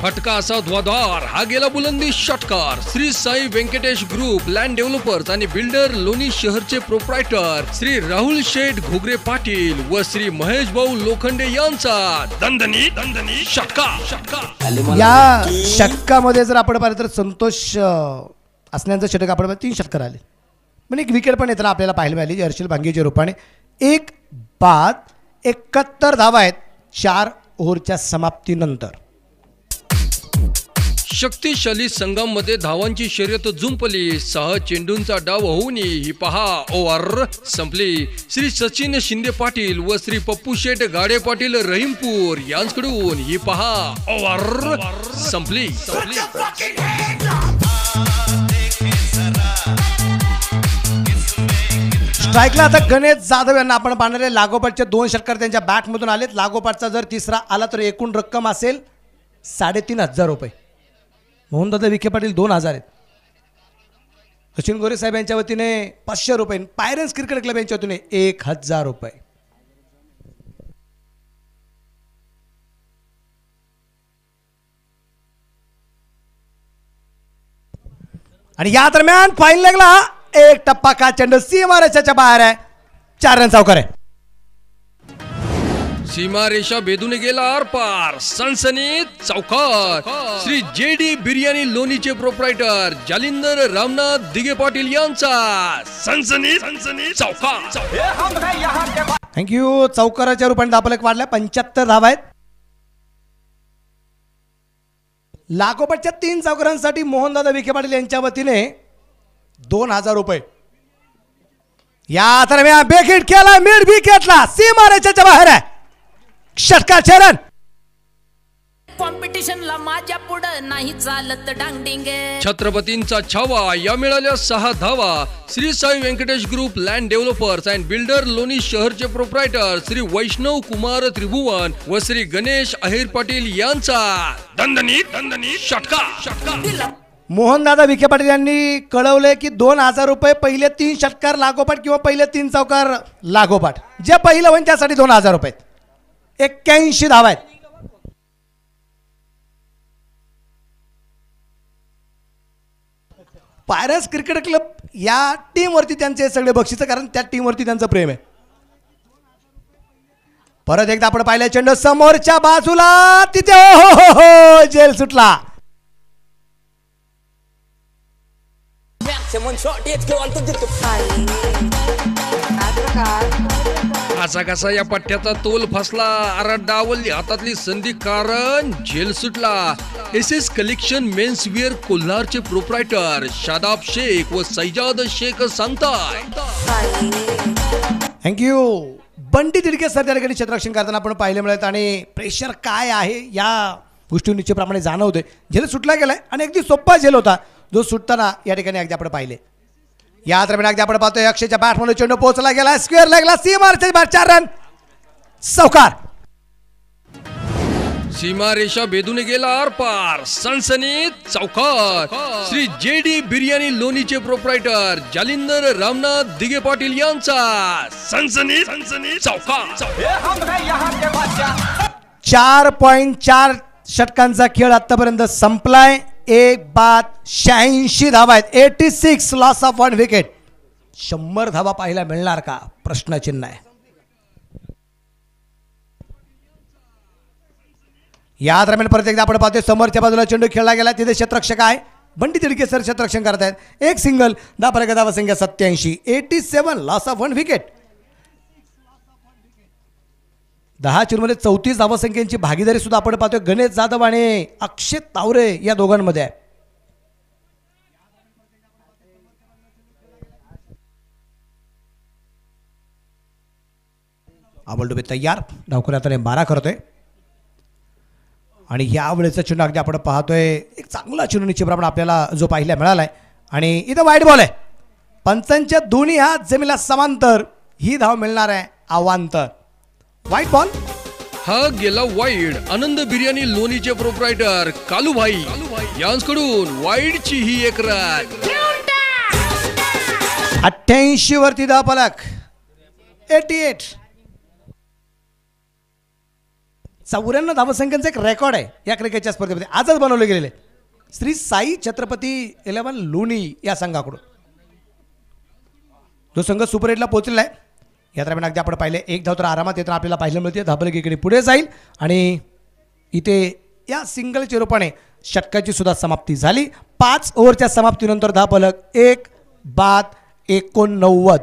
फटका असा ध्वाधार हा गेला बुलंदी षटकार. Shri Sai Venkatesh group land developers आणि बिल्डर लोणी शहरचे प्रोप्रायटर श्री राहुल शेठ घोगरे पाटील व श्री महेश भाऊ लोखंडे यांचा दणदणी षटकार. या षटकामध्ये जर आपण पाहिलं तर संतोष असण्याचं षटक आपण 3 षटकार आले, पण एक विकेट पण येताना आपल्याला पाहायला मिळाली हर्षल भांगेच्या रूपाने. 1 बाद 71 धावा आहेत 4 ओव्हरच्या समाप्तीनंतर. शक्तिशाली संघांमध्ये धावांची शर्यत जुंपली. 6 चेंडूंचा डाव होऊन ही पहा ओव्हर संपली. श्री सचिन शिंदे पाटील व श्री पप्पू शेठ गाडे पाटील रहीमपूर यांच्याकडून ही पहा ओव्हर संपली. स्ट्राईकला आता गणेश जाधव यांना आपण पाहणारे. लागोपाठचे 2 षटकार त्यांच्या बॅटमधून आलेत. लागोपाठचा जर 3रा आला तर एकूण रक्कम असेल 3,500 रुपये. मोहनदादा विखे पाटील 2,000 आहेत. सचिन गोरे साहेब यांच्या वतीने 500 रुपये. पायरन्स क्रिकेट क्लब यांच्या वतीने 1,000 रुपये. आणि या दरम्यान फाईन लेगला 1 टप्पा का चेंडू सीमारेषेच्या बाहेर आहे. 4 रन सावकार आहे. सीमा रेषा भेदून गेला आरपार. सनसनीत चौकार. श्री JD बिर्याणी लोणीचे प्रोप्रायटर जालिंदर रामनाथ दिगे पाटील यांचा सनसनीत चौकार. थँक्यू. चौकाराच्या रूपाने दापलक वाढलाय. 75 धावा आहेत. लागोपाठच्या 3 चौकारांसाठी मोहनदादा विखे पाटील यांच्या वतीने 2,000 रुपये. या दरम्यान बेकिट केला मिड विकेटला सीमारेषेच्या बाहेर आहे. षटकार 6 रन. कॉम्पिटिशनला माझ्या पुढं नाही चालत डांगडिंग. छत्रपतींचा छावा या मिळाल्या 6 धावा. Shri Sai Venkatesh group land developers and builder Loni शहरचे प्रोप्रायटर श्री वैष्णव कुमार त्रिभुवन व श्री गणेश अहिर पाटील यांचा दणदणीत षटकार. मोहनदादा विखे पाटील यांनी कळवले की 2000 रुपये पहिले 3 षटकार लागोपाठ किंवा पहिले 3 चौकार लागोपाठ, जे पहिलं होईल त्यासाठी 2000 रुपये. 81 धावा आहेत. पायरस क्रिकेट क्लब या टीम वरती त्यांचे सगळे बक्षीस, कारण त्या टीम वरती त्यांचं प्रेम आहे. परत एकदा आपण पाहिलं चेंडू समोरच्या बाजूला, तिथे हो जेल सुटला. असा कसा या पट्ट्याचा तोल फसला. डावलली हातातली संधी, कारण झेल सुटला. SS कलेक्शन मेन्सवेअर कोल्हारचे प्रोप्रायटर शादाब शेख व सैजाद शेख सांगताय. थँक्यू. बंटी तिडके सर त्या ठिकाणी क्षेत्ररक्षण करताना आपण पाहिले मिळत आणि प्रेशर काय आहे या गोष्टी निश्चितप्रमाणे जाणवते. झेल सुटला गेलाय आणि अगदी सोपा झेल होता जो सुटताना या ठिकाणी अगदी आपण पाहिले. या दरम्यान अगदी आपण पाहतोय अक्षयच्या बॅटमध्ये चेंडू पोहोचला गेला, स्क्वेअर लागला, सीमारेषेच्या बाहेर 4 रन, चौकार. सीमा रेषा भेदून गेला आरपार, सनसनीत चौकार. श्री JD बिर्याणी लोणीचे प्रोप्रायटर जालिंदर रामनाथ दिगे पाटील यांचा सनसनीत चौकार. 4.4 षटकांचा खेळ आतापर्यंत संपलाय. 1 धावा आहेत. 86 लॉस ऑफ 1 विकेट. 100 धावा पाहायला मिळणार का, प्रश्नचिन्ह आहे. या दरम्यान परत एकदा आपण पाहतोय समोरच्या बाजूला चेंडू खेळला गेला, तिथे क्षेत्ररक्षक आहे बंटी तिडके सर क्षेत्ररक्षण करत आहेत. 1 सिंगल, 10 फलक धावा संख्या 87. 87 लॉस ऑफ 1 विकेट. 10 चेंडूमध्ये 34 धावसंख्येची भागीदारी सुद्धा आपण पाहतोय गणेश जाधव आणि अक्षय तावरे या दोघांमध्ये आहे. अमोलडुबे तयार, डावखुरी आता 12 करतोय आणि या वेळेचा चेंडू अगदी आपण पाहतोय एक चांगला चेंडू निश्चितप्रमाणे आपल्याला जो पाहायला मिळालाय आणि इथं वाईड बॉल आहे. पंचांच्या दोन्ही हात जमिनीला समांतर, ही धाव मिळणार आहे अवांतर. वाईट बॉल, हा गेला वाईड. आनंद बिर्याणी लोणीचे प्रोप्रायटर कालूभाई यांकडून वाईडची ही एक रन. 88 वरती 10 फलक. 88. 94 धावसंख्येचं एक रेकॉर्ड आहे या क्रिकेटच्या स्पर्धेमध्ये, आजच बनवले गेलेले श्री साई छत्रपती 11 लोणी या संघाकडून. जो संघ सुपर 8ला पोहोचलेला आहे. या दरम्यान अगदी आपण पाहिले 1 धाव तर आरामात येताना आपल्याला पाहायला मिळते. धाबलक इकडे पुढे जाईल आणि इथे या सिंगलच्या रूपाने षटकाची सुद्धा समाप्ती झाली. 5 ओव्हरच्या समाप्तीनंतर 10 फलक 1 बाद 89.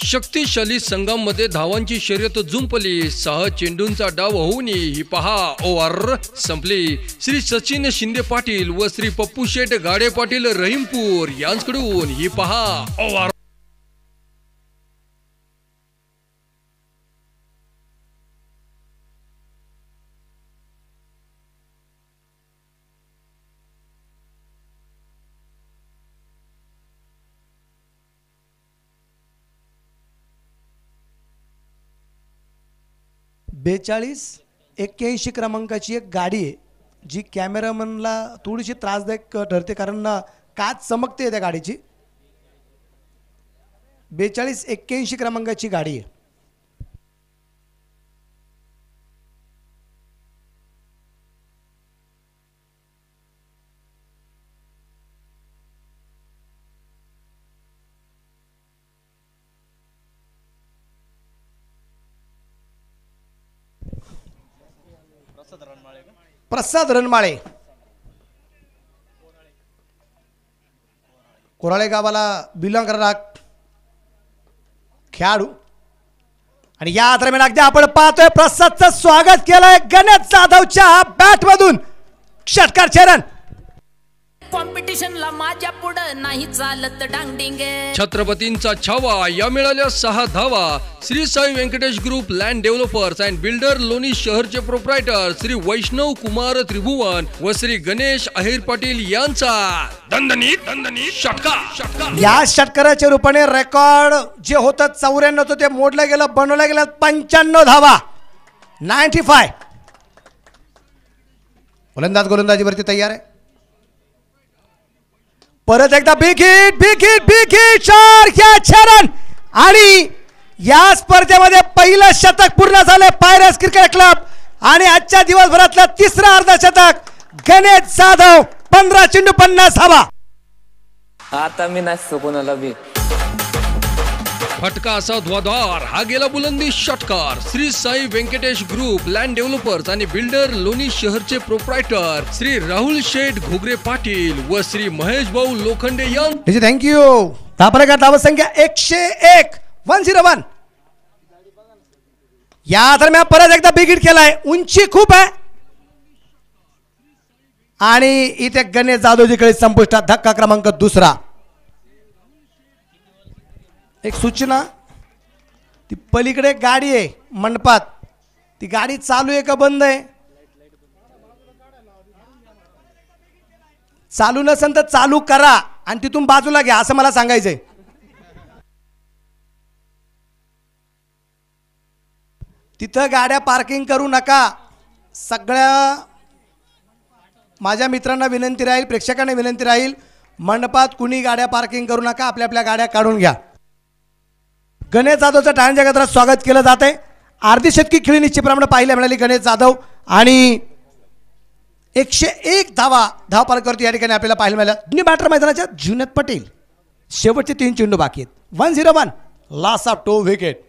शक्तिशाली संघांमध्ये धावांची शर्यत जुंपली. 6 चेंडूंचा डाव होऊन ही पहा ओव्हर संपली. श्री सचिन शिंदे पाटील व श्री पप्पू शेठ गाडे पाटील रहीमपूर यांकडून ही पहा ओव्हर. बेचाळीस 81 क्रमांकाची एक गाडी आहे जी कॅमेरामनला थोडीशी त्रासदायक ठरते, कारण काच चमकते त्या गाडीची. 42 81 क्रमांकाची गाडी आहे. प्रसाद रणमाळे कोराळे गावाला बिलॉंग करणारा खेळाडू. आणि या दरम्यान अगदी आपण पाहतोय प्रसादचं स्वागत केलंय गणेश जाधवच्या बॅट मधून. षटकार 6 रन. कॉम्पिटिशनला माझ्या पुढं नाही चालत डांगडिंग. छत्रपतींचा छावा या मिळाल्या 6 धावा. Shri Sai Venkatesh group land developers and builder Loni शहरचे प्रोप्रायटर श्री वैष्णव कुमार त्रिभुवन व श्री गणेश अहिर पाटील यांचा दणदणीत षटकार. या षटकाराच्या रूपाने रेकॉर्ड जे होतं 94 ते मोडलं गेलं, बनवलं गेलं 95 धावा. 95. फलंदाज गोलंदाजीवरती तयार आहे. परत एकदा बिग हिट 4 कॅच रन. आणि या स्पर्धेमध्ये पहिलं शतक पूर्ण झालं पायरस क्रिकेट क्लब. आणि आजच्या दिवसभरातलं तिसरं अर्धशतक गणेश जाधव. 15 चेंडू 50 धावा. आता मी नसतो कोणाला बी. फटका असा ध्वाधार हा गेला बुलंदी षटकार. Shri Sai Venkatesh group land developers आणि बिल्डर लोणी शहरचे प्रोप्रायटर श्री राहुल शेठ घोगरे पाटील व श्री महेश भाऊ लोखंडे यांचे थँक्यू. धाव संख्या 101. 101. या दरम्यान परत एकदा बिग हिट केलाय. उंची खूप आहे आणि इथे गणेश जाधवजीकडे संपुष्टात धक्का क्रमांक 2. एक सूचना, ती पलीकडे एक गाडी आहे मंडपात, ती गाडी चालू आहे का बंद आहे? चालू नसेल तर चालू करा आणि तिथून बाजूला घ्या असं मला सांगायचंय. तिथं गाड्या पार्किंग करू नका. सगळ्या माझ्या मित्रांना विनंती राहील, प्रेक्षकांना विनंती राहील, मंडपात कुणी गाड्या पार्किंग करू नका. आपल्या आपल्या गाड्या काढून घ्या. गणेश जाधवचं ठाणे जगत्रात स्वागत केलं जात आहे. अर्धशतकी खेळी निश्चितप्रमाणे पाहायला मिळाली गणेश जाधव आणि 101 धाव पालकवरती या ठिकाणी आपल्याला पाहायला मिळाल्या. दोन्ही बॅटर मैदानाच्या जुनेद पटेल. शेवटचे 3 चेंडू बाकी आहेत. 101. Loss of 2 wicket.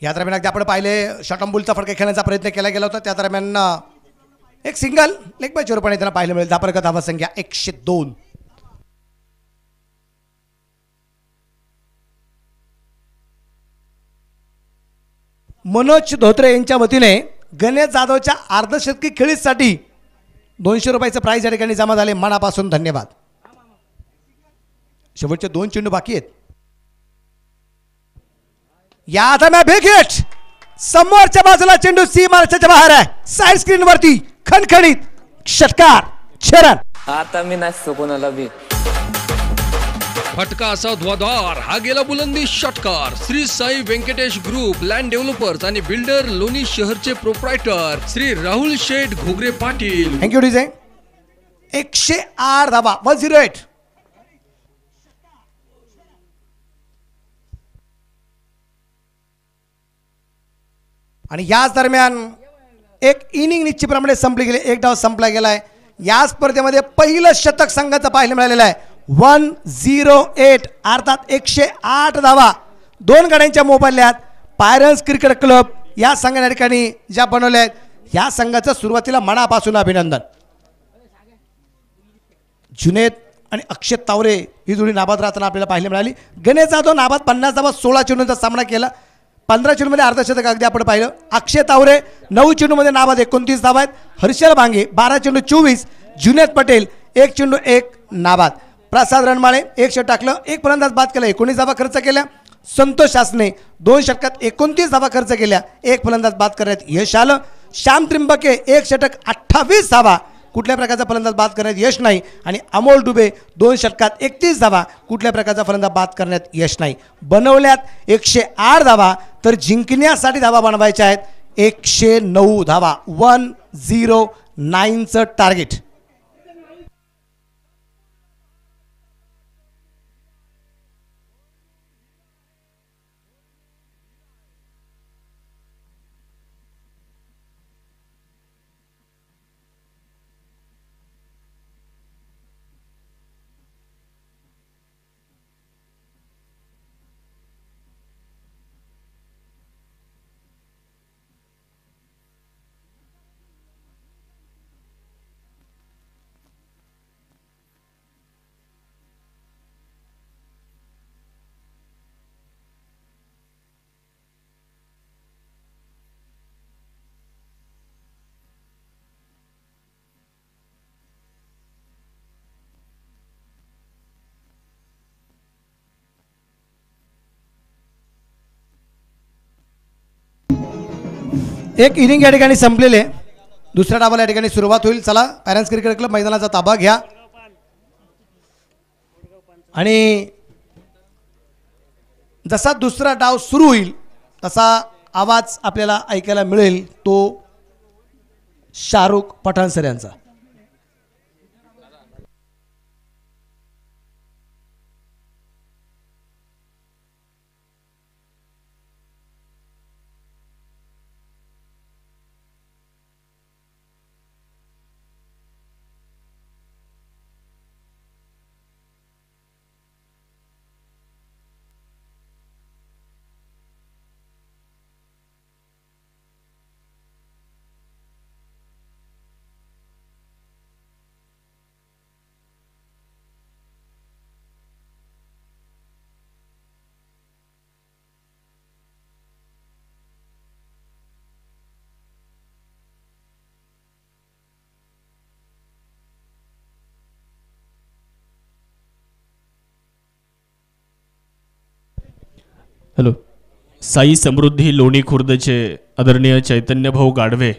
या दरम्यान अगदी आपण पाहिले शॉटॉम्बुलचा फटका खेळण्याचा प्रयत्न केला गेला होता. त्या दरम्यान एक सिंगल लेग बाय चोरपणे त्यांना पाहायला मिळेल. धाव संख्या 102. मनोज धोत्रे यांच्या वतीने गणेश जाधवच्या अर्धशतकी खेळीसाठी 200 रुपयाचं प्राइज या ठिकाणी जमा झाले. मनापासून धन्यवाद. शेवटचे 2 चेंडू बाकी आहेत. या दरम्यान बिग हिट. समोरच्या बाजूला चेंडू सी मार्चाच्या बाहेर आहे. साइड स्क्रीन वरती खणखणीत षटकार. 6 रन. आता मी नसतो कोणाला बी. फटका असा ध्वाधार हा गेला बुलंदी षटकार. Shri Sai Venkatesh group land developers आणि बिल्डर लोणी शहरचे proprietor Shri Rahul Sheth Ghogre Patil. Thank you DJ. 108 धावा. 108. आणि याच दरम्यान एक इनिंग निश्चितप्रमाणे संपली गेली. एक डाव संपला गेलाय. या स्पर्धेमध्ये पहिलं शतक संघाचं पाहायला मिळालेलं आहे. 108 अर्थात 108 धावा 2 गड्यांच्या मोबदल्यात पायरन्स क्रिकेट क्लब या संघाने ठिकाणी ज्या बनवल्या आहेत. या संघाचं सुरुवातीला मनापासून अभिनंदन. जुनेद आणि अक्षय तावरे ही जोडी नाबाद राहताना आपल्याला पाहायला मिळाली. गणेश जाधव नाबाद 50 धावा 16 चेंडूंचा सामना केला. 15 चेंडूमध्ये अर्धशतक अगदी आपण पाहिलं. अक्षय तावरे 9 चेंडूमध्ये नाबाद 29 धावा आहेत. हर्षल भांगे 12 चेंडू 24. जुनेद पटेल 1 चेंडू 1 नाबाद. प्रसाद रणमाळे 1 षट टाकलं, 1 फलंदाज बाद केला, 19 धावा खर्च केल्या. संतोष शासने 2 षटकात 29 धावा खर्च केल्या, 1 फलंदाज बाद करण्यात यश आलं. श्याम त्रिंबके 1 षटक 28 धावा, कुठल्या प्रकारचा फलंदाज बाद करण्यात यश नाही. आणि अमोल डुबे 2 षटकात 31 धावा, कुठल्या प्रकारचा फलंदाज बाद करण्यात यश नाही. बनवल्यात 108 धावा, तर जिंकण्यासाठी धावा बनवायच्या आहेत 109 धावा. 109चं टार्गेट. एक इनिंग या ठिकाणी संपलेले, दुसऱ्या डावाला या ठिकाणी सुरुवात होईल. चला, पॅरेंट्स क्रिकेट क्लब मैदानाचा ताबा घ्या आणि जसा दुसरा डाव सुरू होईल तसा आवाज आपल्याला ऐकायला मिळेल तो शाहरुख पठाण सर यांचा. हॅलो. साई समृद्धी लोणी खुर्दचे आदरणीय चैतन्यभाऊ गाढवे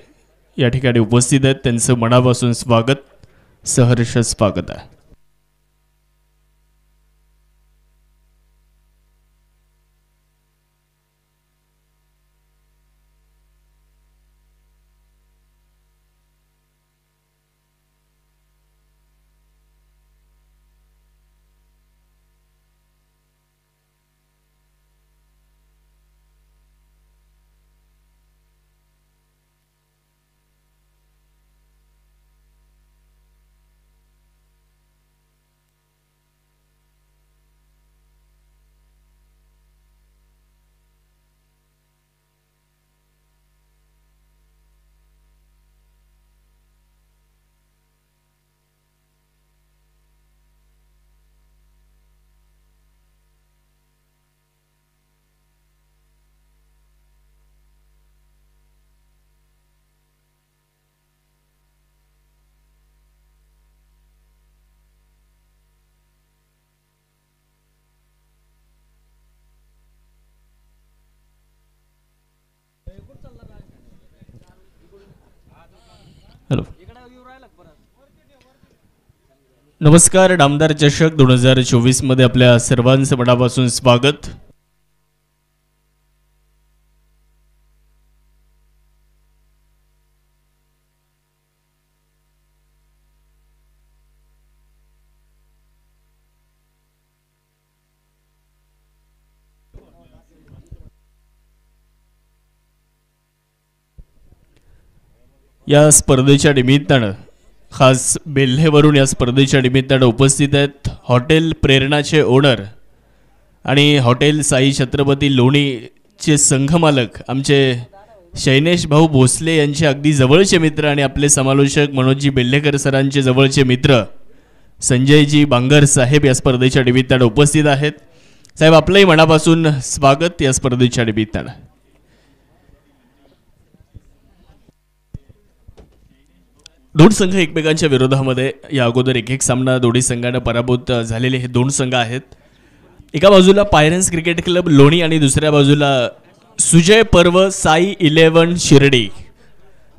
या ठिकाणी उपस्थित आहेत. त्यांचं मनापासून स्वागत, सहर्ष स्वागत आहे. हॅलो. नमस्कार. डामदार चषक 2024 मध्ये आपल्या सर्वांचं मनापासून स्वागत. या स्पर्धेच्या निमित्तानं खास बेल्हेवरून या स्पर्धेच्या निमित्तानं उपस्थित आहेत हॉटेल प्रेरणाचे ओनर आणि हॉटेल साई छत्रपती लोणीचे संघमालक आमचे शैनेश भाऊ भोसले यांचे अगदी जवळचे मित्र आणि आपले समालोचक मनोजजी बेल्हेकर सरांचे जवळचे मित्र संजयजी बांगर साहेब या स्पर्धेच्या निमित्तानं उपस्थित आहेत. साहेब, आपलंही मनापासून स्वागत या स्पर्धेच्या निमित्तानं. दोन संघ एकमेकांच्या विरोधामध्ये या अगोदर एक सामना दोन्ही संघांना पराभूत झालेले हे दोन संघ आहेत. एका बाजूला पायरन्स क्रिकेट क्लब लोणी आणि दुसऱ्या बाजूला सुजय पर्व साई 11 शिर्डी.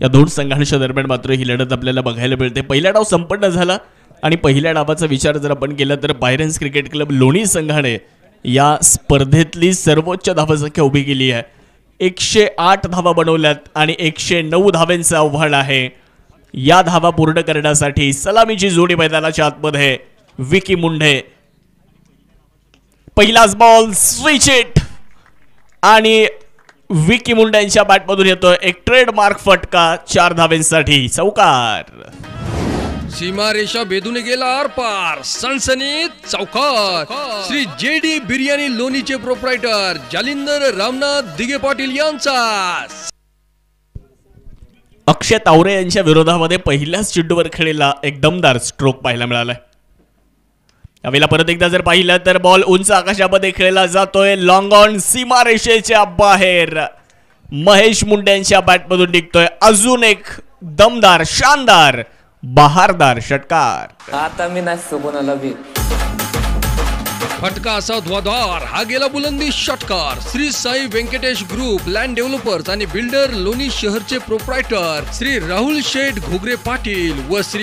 या दोन संघांच्या दरम्यान मात्र ही लढत आपल्याला बघायला मिळते. पहिला डाव संपन्न झाला आणि पहिल्या डावाचा विचार जर आपण केला तर पायरन्स क्रिकेट क्लब लोणी संघाने या स्पर्धेतली सर्वोच्च धावसंख्या उभी केली आहे. 108 धावा बनवल्यात आणि 109 धावांचं आव्हान आहे. या धावा पूर्ण करण्यासाठी सलामीची जोडी मैदानाच्या आतमध्ये विकी मुंढे. पहिलाच बॉल स्विच इट आणि विकी मुंढे यांच्या बॅटमधून येतोय एक ट्रेडमार्क फटका 4 धावांसाठी. चौकार. सीमारेषा भेदून गेला आरपार. सणसणीत चौकार. श्री JD बिर्याणी लोणीचे प्रोप्रायटर जालिंदर रामनाथ दिगे पाटील यांचा. अक्षय तावरे यांच्या विरोधामध्ये पहिल्याच चेंडूवर खेळलेला एक दमदार स्ट्रोक पाहायला मिळालाय. यावेळेला परत एकदा जर पाहिलं तर बॉल उंच आकाशामध्ये खेळला जातोय. लॉंग ऑन सीमारेषेच्या बाहेर महेश मुंडे यांच्या बॅटमधून निघतोय अजून एक दमदार शानदार बहारदार षटकार. आता मी नाही कोणाला बी फटका असा धुवाधार हा गेला बुलंदी षटकार. Shri Sai Venkatesh group land developers आणि बिल्डर लोणी शहरचे प्रोप्रायटर श्री राहुल शेठ घोगरे पाटील व श्री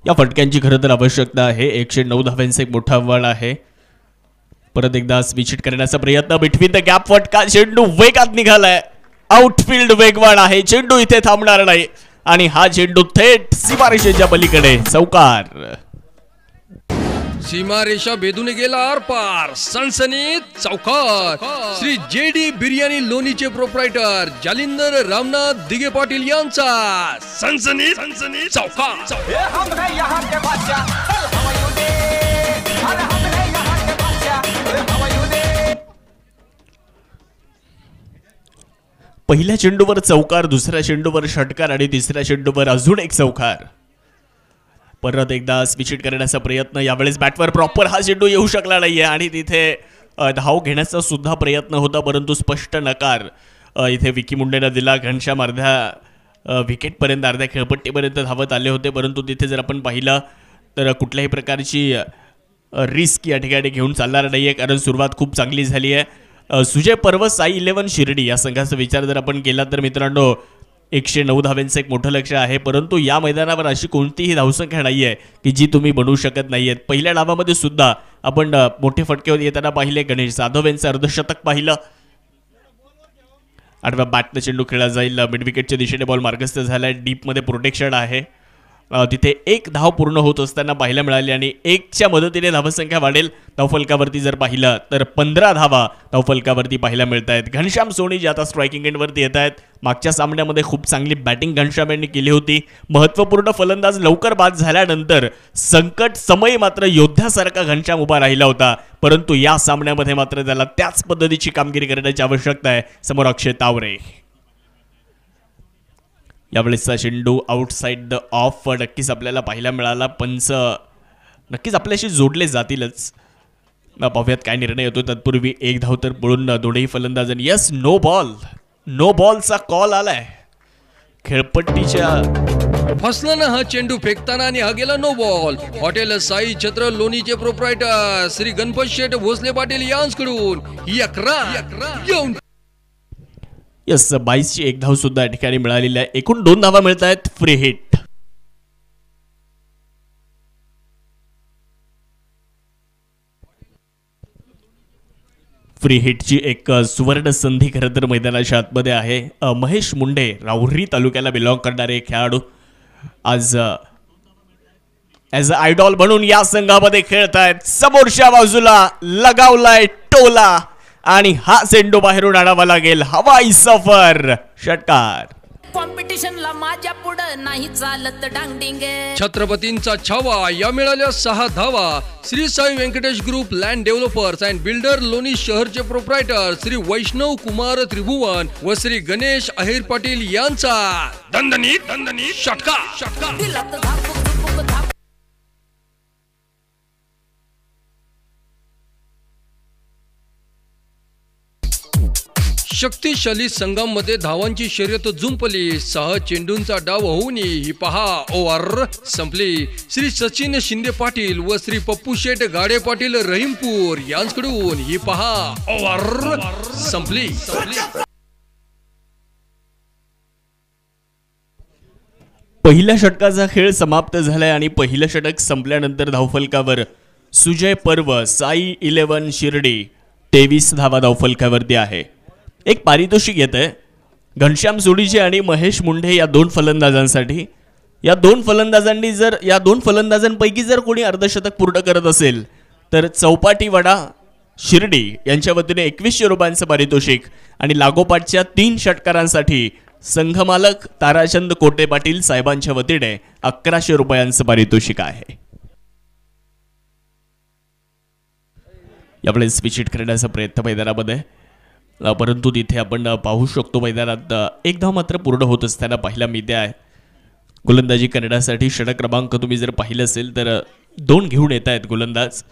या फटक्यांची खरं तर आवश्यकता आहे. 109 धावांचा एक मोठा आव्हान आहे. परत एकदा स्विच करण्याचा प्रयत्न. बिटवीन द गॅप फटका. चेंडू वेगात निघालाय. आउटफील्ड वेगवान आहे. चेंडू इथे थांबणार नाही आणि हा चेंडू थेट सीमारेषेच्या पलीकडे चौकार. सीमारेषा भेदून गेला आरपार. सनसनीत चौकार. श्री JD बिर्याणी लोणीचे प्रोप्रायटर जालिंदर रामनाथ दिगे पाटील यांचा सनसनीत चौकार. पहिल्या चेंडूवर चौकार, दुसऱ्या चेंडूवर षटकार आणि तिसऱ्या चेंडूवर अजून एक चौकार. परत एकदा स्विच करण्याचा प्रयत्न. यावेळेस बॅटवर प्रॉपर हा चेंडू येऊ शकला नाहीये आणि तिथे धाव घेण्याचा सुद्धा प्रयत्न होता, परंतु स्पष्ट नकार इथे विकी मुंडेनं दिला. घनश्याम अर्ध्या विकेटपर्यंत, अर्ध्या खेळपट्टीपर्यंत धावत आले होते, परंतु तिथे जर आपण पाहिलं तर कुठल्याही प्रकारची रिस्क या ठिकाणी घेऊन चालणार नाही आहे, कारण सुरुवात खूप चांगली झाली आहे. सुजय पर्व साई 11 शिर्डी या संघाचा विचार जर आपण केला तर मित्रांनो 109 धावांचं एक मोठं लक्ष आहे, परंतु या मैदानावर अशी कोणतीही धावसंख्या नाही आहे की जी तुम्ही बनवू शकत नाही आहेत. पहिल्या डावामध्ये सुद्धा आपण मोठे फटके येताना पाहिले. गणेश जाधव यांचं अर्धशतक पाहिलं. आठव्या बॅटनं चेंडू खेळला जाईल. मिड विकेटच्या दिशेने बॉल मार्गस्थ झालाय. डीपमध्ये प्रोटेक्शन आहे. तिथे एक धाव पूर्ण होत असताना पाहायला मिळाली आणि 1च्या मदतीने धावसंख्या वाढेल. धावफलकावरती जर पाहिलं तर 15 धावा धावफलकावरती पाहायला मिळत आहेत. घनश्याम सोनी जे आता स्ट्रायकिंग एंडवरती येत आहेत. मागच्या सामन्यामध्ये खूप चांगली बॅटिंग घनश्याम यांनी केली होती. महत्त्वपूर्ण फलंदाज लवकर बाद झाल्यानंतर संकट समयी मात्र योद्ध्यासारखा घनश्याम उभा राहिला होता, परंतु या सामन्यामध्ये मात्र त्याला त्याच पद्धतीची कामगिरी करण्याची आवश्यकता आहे. समोर अक्षय तावरे. यावेळेसचा चेंडू आउटसाइड द ऑफ नक्कीच आपल्याला पाहायला मिळाला. पंच नक्कीच आपल्याशी जोडले जातीलच. पाहूयात काय निर्णय येतो. तत्पूर्वी एक धाव तर पळून दोन्ही फलंदाजांनी यस नो बॉलचा कॉल आलाय. खेळपट्टीच्या फसला ना हा चेंडू फेकताना आणि हा गेला नो बॉल. हॉटेल साई छत्र लोणीचे प्रोप्रायटर श्री गणपत शेठ भोसले पाटील यांच्याकडून ही 11 यस 22ची एक धाव सुद्धा या ठिकाणी मिळालेली आहे. एकूण 2 धावा मिळत आहेत. Free hit. फ्री हिटची एक सुवर्ण संधी खरं तर मैदानाच्या आतमध्ये आहे. महेश मुंडे राहुरी तालुक्याला बिलॉंग करणारे खेळाडू आज ॲज अ आयडॉल म्हणून या संघामध्ये खेळत आहेत. समोरच्या बाजूला लगावलाय टोला आणि हा चेंडू बाहेरून आणावा लागेल. हवाई सफर. षटकार. कॉम्पिटिशनला माझ्या पुढं नाही चालत डांगडिंग. छत्रपतींचा छावा. या मिळाल्या 6 धावा. Shri Sai Venkatesh group land developers and builder Loni शहरचे प्रोप्रायटर श्री वैष्णव कुमार त्रिभुवन व श्री गणेश अहिर पाटील यांचा दणदणीत षटकार. दिलात धापूक धुपूक धाप. शक्तिशाली संघांमध्ये धावांची शर्यत जुंपली. 6 चेंडूंचा डाव होऊन ही पहा ओव्हर संपली. श्री सचिन शिंदे पाटील व श्री पप्पू शेठ गाडे पाटील रहीमपूर यांच्याकडून ही पहा ओव्हर संपली. पहिल्या षटकाचा खेळ समाप्त झालाय आणि पहिलं षटक संपल्यानंतर धावफलकावर सुजय पर्व साई 11 शिर्डी 23 धावा धावफलकावरती आहे. एक पारितोषिक येत आहे घनश्याम सोडीचे आणि महेश मुंडे या 2 फलंदाजांसाठी. या 2 फलंदाजांपैकी जर कोणी अर्धशतक पूर्ण करत असेल तर चौपाटीवाडा शिर्डी यांच्या वतीने 2100 रुपयांचं पारितोषिक आणि लागोपाठच्या 3 षटकारांसाठी संघमालक ताराचंद कोटे पाटील साहेबांच्या वतीने 1100 रुपयांचं पारितोषिक आहे. यावेळेस स्विच करण्याचा प्रयत्न मैदानामध्ये, परंतु तिथे आपण पाहू शकतो मैदानात एक धाव मात्र पूर्ण होत असताना पाहायला मिळते आहे. गोलंदाजी करण्यासाठी षटक क्रमांक तुम्ही जर पाहिलं असेल तर 2 घेऊन येत आहेत गोलंदाज.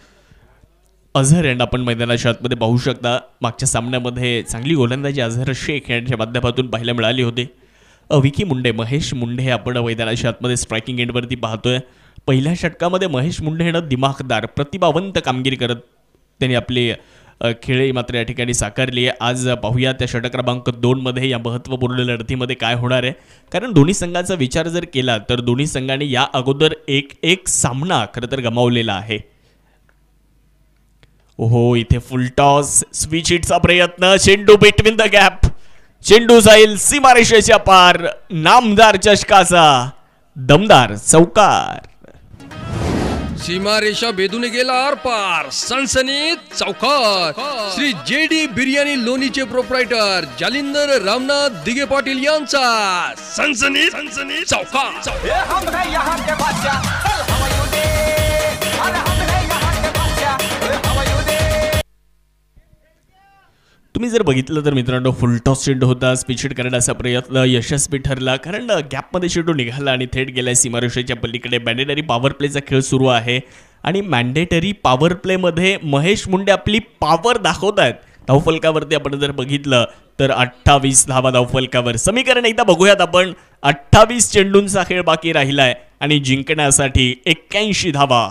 अझहर यांना आपण मैदानाच्या आतमध्ये पाहू शकता. मागच्या सामन्यामध्ये चांगली गोलंदाजी अझहर शेख यांच्या माध्यमातून पाहायला मिळाली होती. विकी मुंडे महेश मुंडे आपण मैदानाच्या आतमध्ये स्ट्रायकिंग एंडवरती पाहतोय. पहिल्या षटकामध्ये महेश मुंडे यानं दिमाखदार प्रतिभावंत कामगिरी करत त्यांनी आपली खेळी मात्र या ठिकाणी साकारली आहे. आज पाहूया त्या षटक क्रमांक 2मध्ये या महत्त्वपूर्ण लढतीमध्ये काय होणार आहे. कारण दोन्ही संघांचा विचार जर केला तर दोन्ही संघांनी या अगोदर एक सामना खरं तर गमावलेला आहे. ओहो, इथे फुल टॉस, स्विच हिटचा प्रयत्न, चेंडू बिटवीन द गॅप, चेंडू जाईल सीमारेषेच्या पार, नामदार चषकाचा दमदार चौकार. सीमारेषा भेदून गेला आरपार, सनसनीत चौकार. श्री JD बिर्याणी लोणीचे प्रोप्रायटर जालिंदर रामनाथ दिगे पाटील यांचा सनसनीत चौकार. तुम्ही जर बघितलं तर मित्रांनो, फुलटॉस चेंडू होता, स्पिच हिट करण्याचा प्रयत्न यशस्वी ठरला कारण गॅपमध्ये चेंडू निघाला आणि थेट गेला सीमारेषेच्या पलीकडे. मॅन्डेटरी पॉवर प्लेचा खेळ सुरू आहे आणि मॅन्डेटरी पॉवर प्लेमध्ये महेश मुंडे आपली पॉवर दाखवत आहेत. धावफलकावरती आपण जर बघितलं तर 28 धावा धावफलकावर. समीकरण एकदा बघूयात आपण. 28 चेंडूंचा खेळ बाकी राहिलाय आणि जिंकण्यासाठी 81 धावा.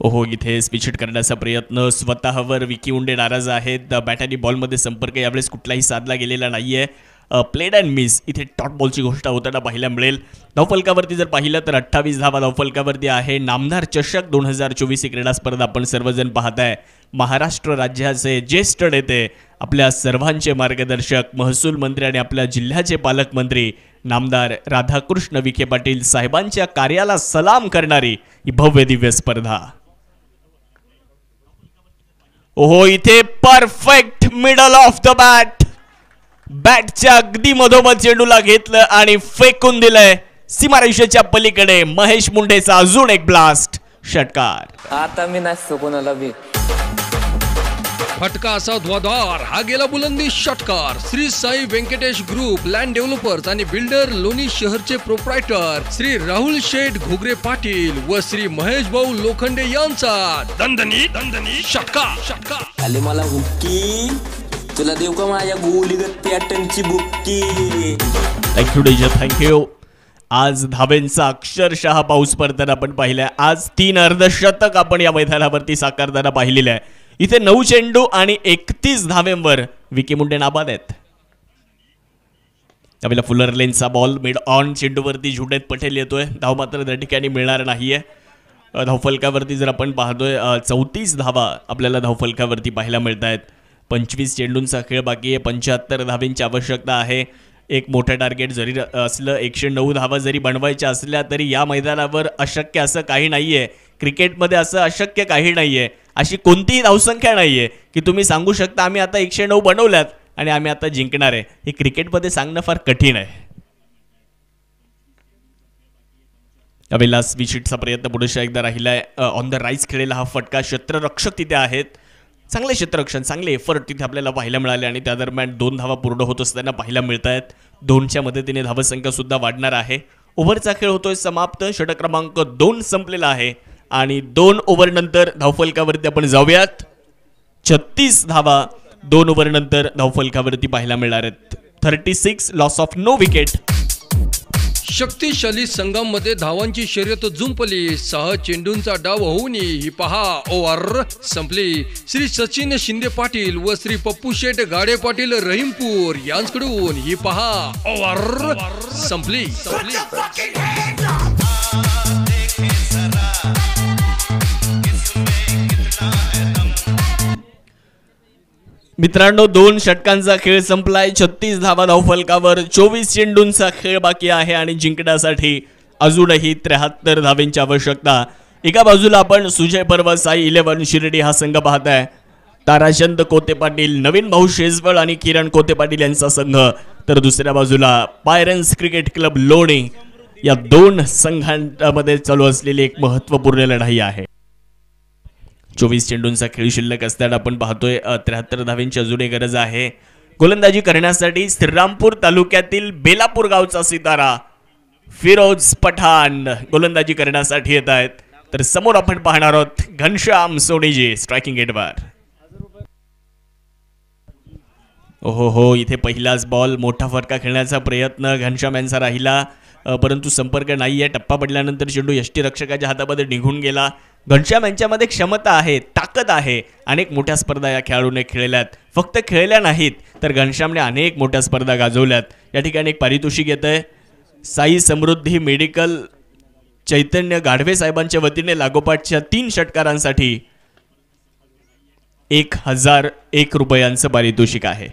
ओहो, इथे स्पिच हिट करण्याचा प्रयत्न, स्वतःवर विकी मुंडे नाराज आहेत. बॅट आणि बॉलमध्ये संपर्क यावेळेस कुठलाही साधला गेलेला नाहीये. प्लेड अँड मिस इथे टॉट बॉलची गोष्ट होताना पाहायला मिळेल. धावफलकावरती जर पाहिलं तर 28 धावा धावफलकावरती आहे. नामदार चषक 2024 ही क्रीडा स्पर्धा आपण सर्वजण पाहताय. महाराष्ट्र राज्याचे ज्येष्ठ नेते, आपल्या सर्वांचे मार्गदर्शक, महसूल मंत्री आणि आपल्या जिल्ह्याचे पालकमंत्री नामदार राधाकृष्ण विखे पाटील साहेबांच्या कार्याला सलाम करणारी ही भव्य दिव्य स्पर्धा. ओहो, इथे परफेक्ट मिडल ऑफ द बॅटच्या अगदी मधोमध चेंडूला घेतलं आणि फेकून दिलंय सीमारेषेच्या पलीकडे. महेश मुंडेचा अजून एक ब्लास्ट, षटकार. आता मी नसतो कोणाला बी. फटका असा ध्वाधार, हा गेला बुलंदी षटकार. Shri Sai Venkatesh group land developers आणि बिल्डर लोणी शहरचे प्रोप्रायटर श्री राहुल शेठ घोगरे पाटील व श्री महेश भाऊ लोखंडे यांचा दणदणी षटकार. आले मला हुक्की, तुला देऊ का माझ्या गोलीगत पॅटर्नची बुक्की. Thank you DJ, thank you. आज धावेंचा अक्षरशः पाऊस पडताना आपण पाहिलाय. आज 3 अर्धशतक आपण या मैदानावरती साकारताना पाहिलेले आहे. इथे 9 चेंडू आणि 31 धावेंवर विकी मुंडे नाबाद आहेत. त्यावेळेला फुलर लेनचा बॉल मिड ऑन, चेंडूवरती झुडेत पटेल येतोय. धाव मात्र त्या ठिकाणी मिळणार नाहीये. धावफलकावरती जर आपण पाहतोय 34 धावा आपल्याला धावफलकावरती पाहायला मिळत आहेत. 25 चेंडूंचा खेळ बाकी आहे. 75 धावेंची आवश्यकता आहे. एक मोठं टार्गेट जरी असलं, 109 धावा जरी बनवायच्या असल्या तरी या मैदानावर अशक्य असं काही नाहीये. क्रिकेटमध्ये असं अशक्य काही नाहीये. अशी कोणतीही धावसंख्या नाहीये की तुम्ही सांगू शकता आम्ही आता 109 बनवल्यात आणि आम्ही आता जिंकणार आहे. हे क्रिकेटमध्ये सांगणं फार कठीण आहे. यावेळेला स्विच हिटचा प्रयत्न पुढे एकदा राहिलाय. ऑन द राईज खेळलेला हा फटका. क्षेत्ररक्षक तिथे आहेत, चांगले क्षेत्ररक्षण, चांगले एफर्ट तिथे आपल्याला पाहायला मिळाले आणि त्या दरम्यान 2 धावा पूर्ण होत असताना पाहायला मिळत आहेत. 2च्या मदतीने धावसंख्या सुद्धा वाढणार आहे. ओव्हरचा खेळ होतोय समाप्त. षटक क्रमांक 2 संपलेला आहे आणि 2 ओव्हर नंतर धावफलकावरती आपण जाऊयात. 36 धावा 2 ओव्हर नंतर धावफलकावरती पाहायला मिळणार आहेत. 36 लॉस ऑफ नो विकेट. शक्तिशाली संघांमध्ये धावांची शर्यत जुंपली. 6 चेंडूंचा डाव होऊन ही पहा ओव्हर संपली. श्री सचिन शिंदे पाटील व श्री पप्पू शेठ गाडे पाटील रहीमपूर यांच्याकडून ही पहा ओव्हर संपली. मित्रांनो, 2 षटकांचा खेळ संपलाय. 36 धावा धावफलकावर. 24 चेंडूंचा खेळ बाकी आहे आणि जिंकण्यासाठी अजूनही 73 धावेंची आवश्यकता. एका बाजूला आपण सुजय पर्व साई 11 शिर्डी हा संघ पाहताय. ताराचंद कोते पाटील, नवीन भाऊ शेजवळ आणि किरण कोते पाटील यांचा संघ. तर दुसऱ्या बाजूला पायरन्स क्रिकेट क्लब लोणी. या 2 संघांमध्ये चालू असलेली एक महत्त्वपूर्ण लढाई आहे. 24 चेंडूंचा खेळ शिल्लक असताना आपण पाहतोय 73 धावेंची अजूनही गरज आहे. गोलंदाजी करण्यासाठी श्रीरामपूर तालुक्यातील बेलापूर गावचा सितारा फिरोज पठाण गोलंदाजी करण्यासाठी येत आहेत. तर समोर आपण पाहणार आहोत घनश्याम सोनीजी स्ट्रायकिंग एंडवर. ओहो हो, इथे पहिलाच बॉल, मोठा फटका खेळण्याचा प्रयत्न घनश्याम यांचा राहिला. परंतु संपर्क नाही आहे. टप्पा पडल्यानंतर चेंडू यष्टीरक्षकाच्या हातामध्ये निघून गेला. घनश्याम यांच्यामध्ये क्षमता आहे, ताकद आहे. अनेक मोठ्या स्पर्धा या खेळाडूने खेळल्यात. फक्त खेळल्या नाहीत तर घनश्यामने अनेक मोठ्या स्पर्धा गाजवल्यात. या ठिकाणी एक पारितोषिक येत आहे. साई समृद्धी मेडिकल चैतन्य गाढवे साहेबांच्या वतीने लागोपाठच्या 3 षटकारांसाठी 1001 रुपयांचं पारितोषिक आहे.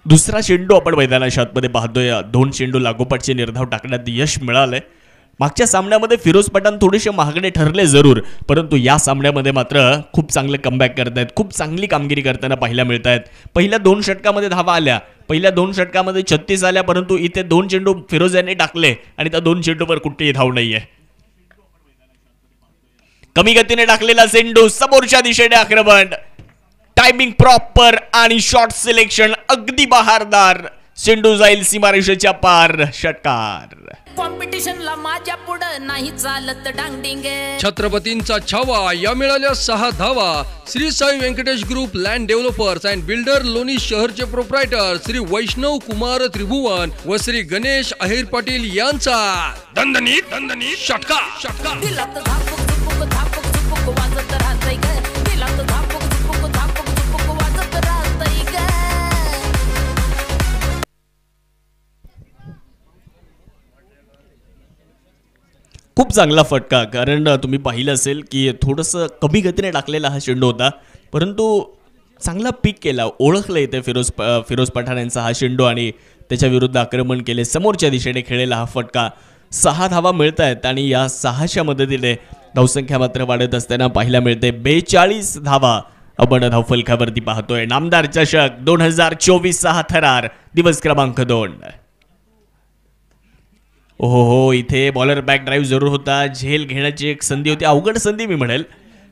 दुसरा चेंडू आपण मैदानाच्या आतमध्ये पाहतोय. 2 चेंडू लागोपाठचे निर्धाव टाकण्यात यश मिळालंय. मागच्या सामन्यामध्ये फिरोज पठाण थोडेसे महागडे ठरले जरूर, परंतु या सामन्यामध्ये मात्र खूप चांगलं कमबॅक करतायत. खूप चांगली कामगिरी करताना पाहायला मिळत आहेत. पहिल्या 2 षटकामध्ये धावा आल्या, पहिल्या 2 षटकामध्ये 36 आल्या, परंतु इथे 2 चेंडू फिरोज यांनी टाकले आणि त्या 2 चेंडूवर कुठेही धाव नाहीये. कमी गतीने टाकलेला चेंडू, समोरच्या दिशेने आक्रमण, टायमिंग प्रॉपर आणि शॉट सिलेक्शन अगदी बहारदार. चेंडू जाईल सीमारेषेच्या पार. षटकार. कॉम्पिटिशनला माझ्या पुढं नाही चालत डांगडिंग. छत्रपतींचा छावा या मिळाल्या 6 धावा. Shri Sai Venkatesh group land developers and builder Loni शहरचे प्रोप्रायटर श्री वैष्णव कुमार त्रिभुवन व श्री गणेश अहिर पाटील यांचा दणदणीत षटकार. दिलात झापूक झुपूक झापूक झुपूक वाजत राहतंय ग. दिलात झापूक झुपूक झापूक झुपूक वाजत राहतंय ग. खूप चांगला फटका. कारण तुम्ही पाहिलं असेल की थोडंसं कमी गतीने टाकलेला हा चेंडू होता, परंतु चांगला पीक केला. ओळखलं इथे फिरोज पठाण यांचा हा चेंडू आणि त्याच्या विरुद्ध आक्रमण केले. समोरच्या दिशेने खेळलेला हा फटका. 6 धावा मिळत आहेत आणि या 6च्या मदतीने धावसंख्या मात्र वाढत असताना पाहायला मिळते. 42 धावा आपण धावफलकावरती पाहतोय. नामदार चषक 2024 हा थरार. दिवस क्रमांक 2. हो, इथे बॉलर बॅक ड्राईव्ह जरूर होता. झेल घेण्याची एक संधी होती, अवघड संधी मी म्हणेल.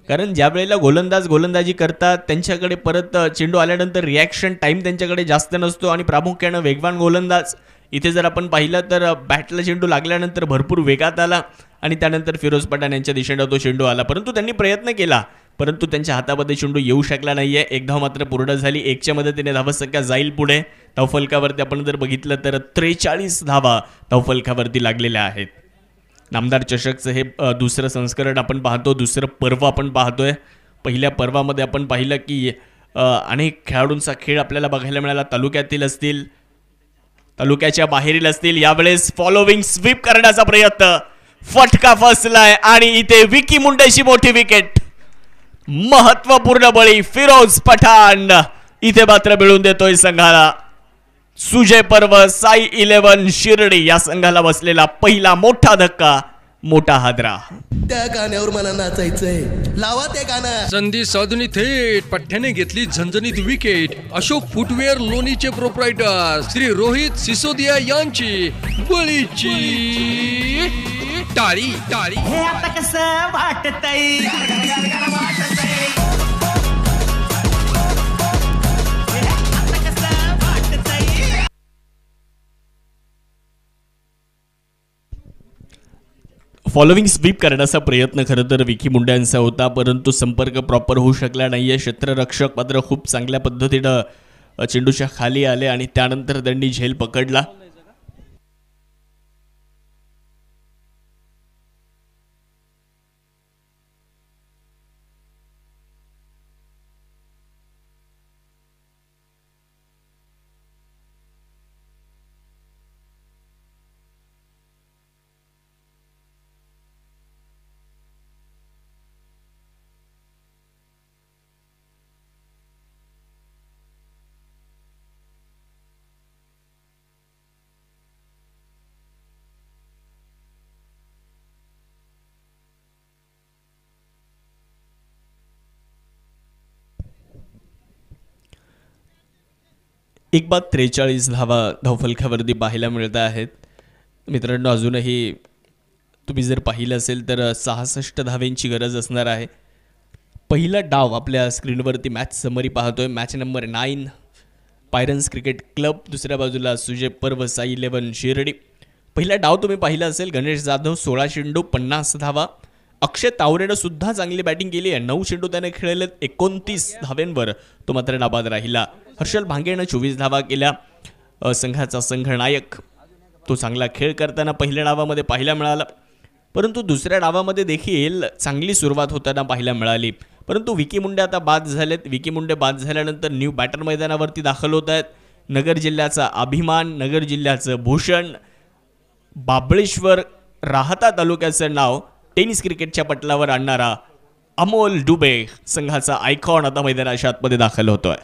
कारण ज्या वेळेला गोलंदाजी करतात त्यांच्याकडे परत चेंडू आल्यानंतर रिॲक्शन टाईम त्यांच्याकडे जास्त नसतो आणि प्रामुख्यानं वेगवान गोलंदाज. इथे जर आपण पाहिलं तर बॅटला चेंडू लागल्यानंतर भरपूर वेगात आला आणि त्यानंतर फिरोज पठाण यांच्या दिशेनं तो चेंडू आला, परंतु त्यांनी प्रयत्न केला, परंतु त्यांच्या हातामध्ये चेंडू येऊ शकला नाहीये. एक धाव मात्र पूर्ण झाली. 1च्या मदतीने धावसंख्या जाईल पुढे. धावफलकावरती आपण जर बघितलं तर 43 धावा धावफलकावरती लागलेल्या आहेत. नामदार चषकचं हे दुसरं संस्करण आपण पाहतो, दुसरं पर्व आपण पाहतोय. पहिल्या पर्वामध्ये आपण पाहिलं की अनेक खेळाडूंचा खेळ आपल्याला बघायला मिळाला. तालुक्यातील असतील, तालुक्याच्या बाहेरील असतील. यावेळेस फॉलोविंग स्वीप करण्याचा प्रयत्न, फटका फसलाय आणि इथे विकी मुंडेची मोठी विकेट. महत्वपूर्ण बळी फिरोज पठाण इथे मात्र मिळून देतोय संघाला. सुजय पर्व साई 11 शिर्डी या संघाला बसलेला पहिला मोठा धक्का, मोठा हादरा. त्या गाण्यावर मला नाचायचंय, लावा ते गाणं. संधी साधून थेट पठ्ठ्याने घेतली झणझणीत विकेट. अशोक फुटवेअर लोणीचे प्रोप्रायटर श्री रोहित सिसोदिया यांची बळीची टाळी. हे आता कसं वाटतंय. फॉलोविंग स्वीप करण्याचा प्रयत्न खरं तर विकी मुंडे यांचा होता, परंतु संपर्क प्रॉपर होऊ शकला नाहीये. क्षेत्ररक्षक मात्र खूप चांगल्या पद्धतीनं चेंडूच्या खाली आले आणि त्यानंतर त्यांनी झेल पकडला. एक बाद 43 धावा धावफलकावरती पाहायला मिळत आहेत. मित्रांनो, अजूनही तुम्ही जर पाहिलं असेल तर 66 धावेंची गरज असणार आहे. पहिला डाव आपल्या स्क्रीनवरती मॅच समरी पाहतोय. मॅच नंबर 9 पायरन्स क्रिकेट क्लब. दुसऱ्या बाजूला सुजय पर्व साई 11 शिर्डी. पहिला डाव तुम्ही पाहिला असेल. गणेश जाधव 16 चेंडू 50 धावा. अक्षय तावरेनं सुद्धा चांगली बॅटिंग केली आहे. 9 चेंडू त्याने खेळलेत, 29 धावेंवर तो मात्र नाबाद राहिला. हर्षल भांगेनं 24 धावा केल्या. संघाचा संघनायक तो चांगला खेळ करताना पहिल्या डावामध्ये पाहायला मिळाला, परंतु दुसऱ्या डावामध्ये देखील चांगली सुरुवात होताना पाहायला मिळाली. परंतु विकी मुंडे आता बाद झालेत. विकी मुंडे बाद झाल्यानंतर न्यू बॅटर मैदानावरती दाखल होत आहेत. नगर जिल्ह्याचा अभिमान, नगर जिल्ह्याचं भूषण, बाबळेश्वर राहता तालुक्याचं नाव टेनिस क्रिकेटच्या पटलावर आणणारा अमोल डुबे संघाचा आयकॉन आता मैदानाच्या आतमध्ये दाखल होतोय.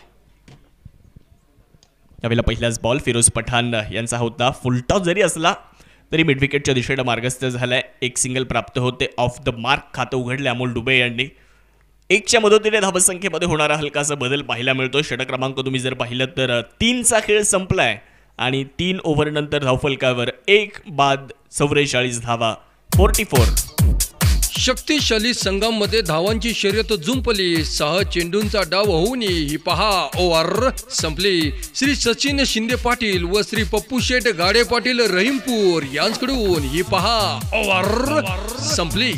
यावेळेला पहिलाच बॉल फिरोज पठाण यांचा होता. फुलटॉस जरी असला तरी मिड विकेटच्या दिशेने मार्गस्थ झालाय. एक सिंगल प्राप्त होते. ऑफ द मार्क खातं उघडले अमोल डुबे यांनी. 1च्या मदतीने धावसंख्येमध्ये होणारा हलकासा बदल पाहायला मिळतो. षटक क्रमांक तुम्ही जर पाहिलं तर 3चा खेळ संपलाय आणि 3 ओव्हरनंतर धावफलकावर 1 बाद 44 धावा 44. शक्तिशाली संघांमध्ये धावांची शर्यत जुंपली. 6 चेंडूंचा डाव होऊन ही पहा ओव्हर संपली. श्री सचिन शिंदे पाटील व श्री पप्पू शेठ गाडे पाटील रहीमपूर यांच्याकडून ही पहा ओव्हर संपली.